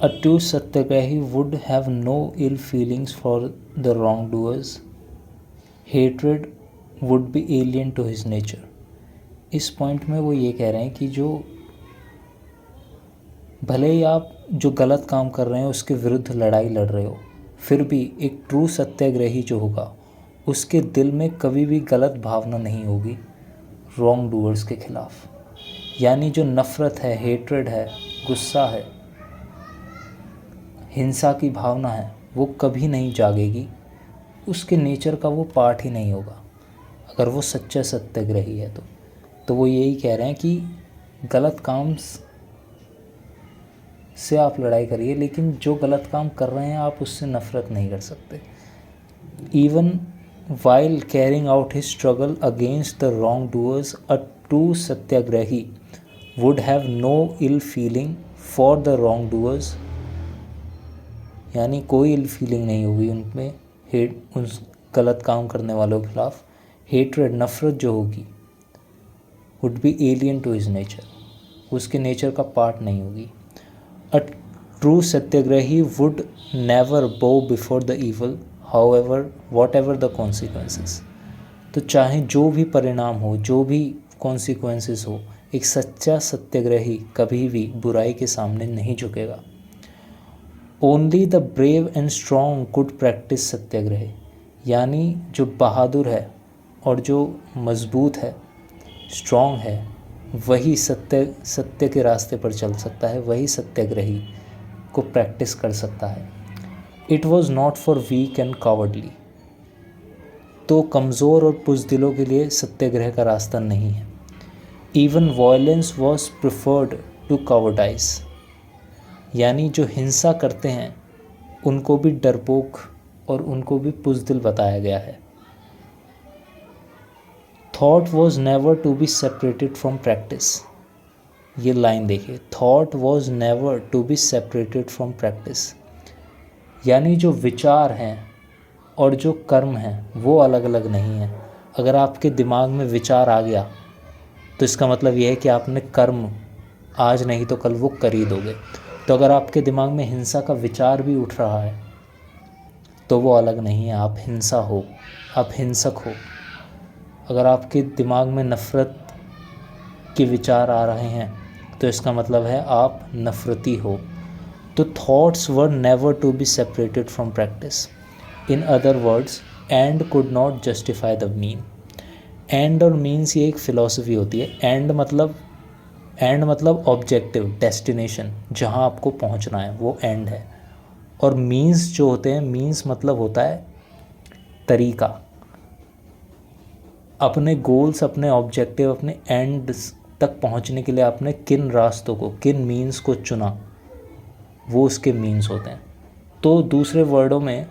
a true satyagrahi would have no ill feelings for the wrongdoers. Hatred would be alien to his nature। इस पॉइंट में वो ये कह रहे हैं कि जो भले ही आप जो गलत काम कर रहे हैं उसके विरुद्ध लड़ाई लड़ रहे हो, फिर भी एक ट्रू सत्याग्रही जो होगा उसके दिल में कभी भी गलत भावना नहीं होगी रॉन्ग डूअर्स के खिलाफ। यानी जो नफ़रत है, हेट्रेड है, गुस्सा है, हिंसा की भावना है, वो कभी नहीं जागेगी, उसके नेचर का वो पार्ट ही नहीं होगा अगर वो सच्चा सत्याग्रही है। तो वो यही कह रहे हैं कि गलत काम से आप लड़ाई करिए, लेकिन जो गलत काम कर रहे हैं आप उससे नफ़रत नहीं कर सकते। Even while carrying out his struggle against the wrong doers, a true satyagrahi would have no ill feeling for the wrong doers. यानी कोई इल फीलिंग नहीं होगी उनमें, उस गलत काम करने वालों के खिलाफ हेट्रेड, नफ़रत जो होगी would be alien to his nature, उसके नेचर का पार्ट नहीं होगी। A true satyagrahi would never bow before the evil, however whatever the consequences। तो चाहे जो भी परिणाम हो, जो भी कॉन्सिक्वेंसेस हो, एक सच्चा सत्याग्रही कभी भी बुराई के सामने नहीं झुकेगा। Only the brave and strong could practise satyagraha. यानी जो बहादुर है और जो मजबूत है, स्ट्रॉन्ग है, वही सत्य के रास्ते पर चल सकता है, वही सत्याग्रही को प्रैक्टिस कर सकता है। It was not for weak and cowardly. तो कमज़ोर और बुज़दिलों के लिए सत्याग्रह का रास्ता नहीं है। Even violence was preferred to cowardice. यानी जो हिंसा करते हैं उनको भी डरपोक और उनको भी बुज़दिल बताया गया है। Thought was never to be separated from practice. ये लाइन देखिए, thought was never to be separated from practice. यानी जो विचार हैं और जो कर्म हैं वो अलग अलग नहीं हैं। अगर आपके दिमाग में विचार आ गया तो इसका मतलब ये है कि आपने कर्म आज नहीं तो कल वो कर ही दोगे। तो अगर आपके दिमाग में हिंसा का विचार भी उठ रहा है तो वो अलग नहीं है, आप हिंसा हो, आप हिंसक हो। अगर आपके दिमाग में नफ़रत के विचार आ रहे हैं तो इसका मतलब है आप नफ़रती हो। तो thoughts were never to be separated from practice. In other words, and could not justify the mean. And और मीन्स ये एक फ़िलॉसफी होती है। एंड मतलब ऑब्जेक्टिव, डेस्टिनेशन, जहाँ आपको पहुँचना है वो एंड है। और मीन्स जो होते हैं, मीन्स मतलब होता है तरीका। अपने गोल्स, अपने ऑब्जेक्टिव, अपने एंड तक पहुंचने के लिए आपने किन रास्तों को, किन मीन्स को चुना, वो उसके मीन्स होते हैं। तो दूसरे वर्डों में,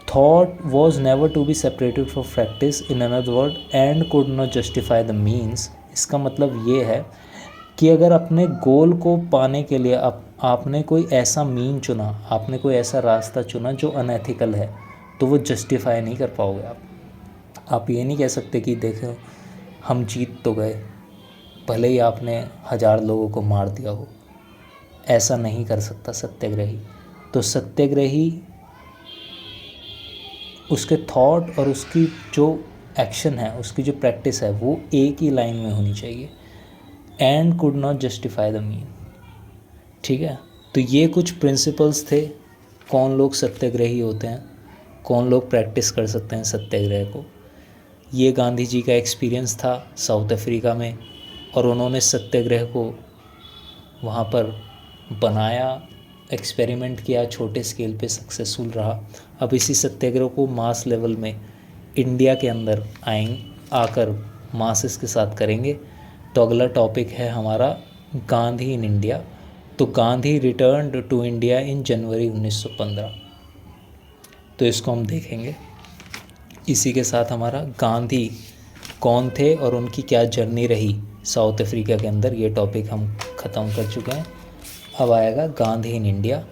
thought was never to be separated from practice. In another word, and could not justify the means. इसका मतलब ये है कि अगर अपने गोल को पाने के लिए आपने कोई ऐसा मीन चुना, आपने कोई ऐसा रास्ता चुना जो अनएथिकल है, तो वो जस्टिफाई नहीं कर पाओगे आप ये नहीं कह सकते कि देखो हम जीत तो गए, भले ही आपने 1000 लोगों को मार दिया हो। ऐसा नहीं कर सकता सत्याग्रही। तो सत्याग्रही, उसके थॉट और उसकी जो एक्शन है, उसकी जो प्रैक्टिस है, वो एक ही लाइन में होनी चाहिए। And could not justify the mean. ठीक है, तो ये कुछ प्रिंसिपल्स थे। कौन लोग सत्याग्रही होते हैं, कौन लोग प्रैक्टिस कर सकते हैं सत्याग्रह को। ये गांधी जी का एक्सपीरियंस था साउथ अफ्रीका में, और उन्होंने सत्याग्रह को वहाँ पर बनाया, एक्सपेरिमेंट किया, छोटे स्केल पे सक्सेसफुल रहा। अब इसी सत्याग्रह को मास लेवल में इंडिया के अंदर आकर मासेस के साथ करेंगे। तो अगला टॉपिक है हमारा गांधी इन इंडिया। तो Gandhi returned to India in January 1915। तो इसको हम देखेंगे। इसी के साथ हमारा गांधी कौन थे और उनकी क्या जर्नी रही साउथ अफ्रीका के अंदर, ये टॉपिक हम ख़त्म कर चुके हैं। अब आएगा गांधी इन इंडिया।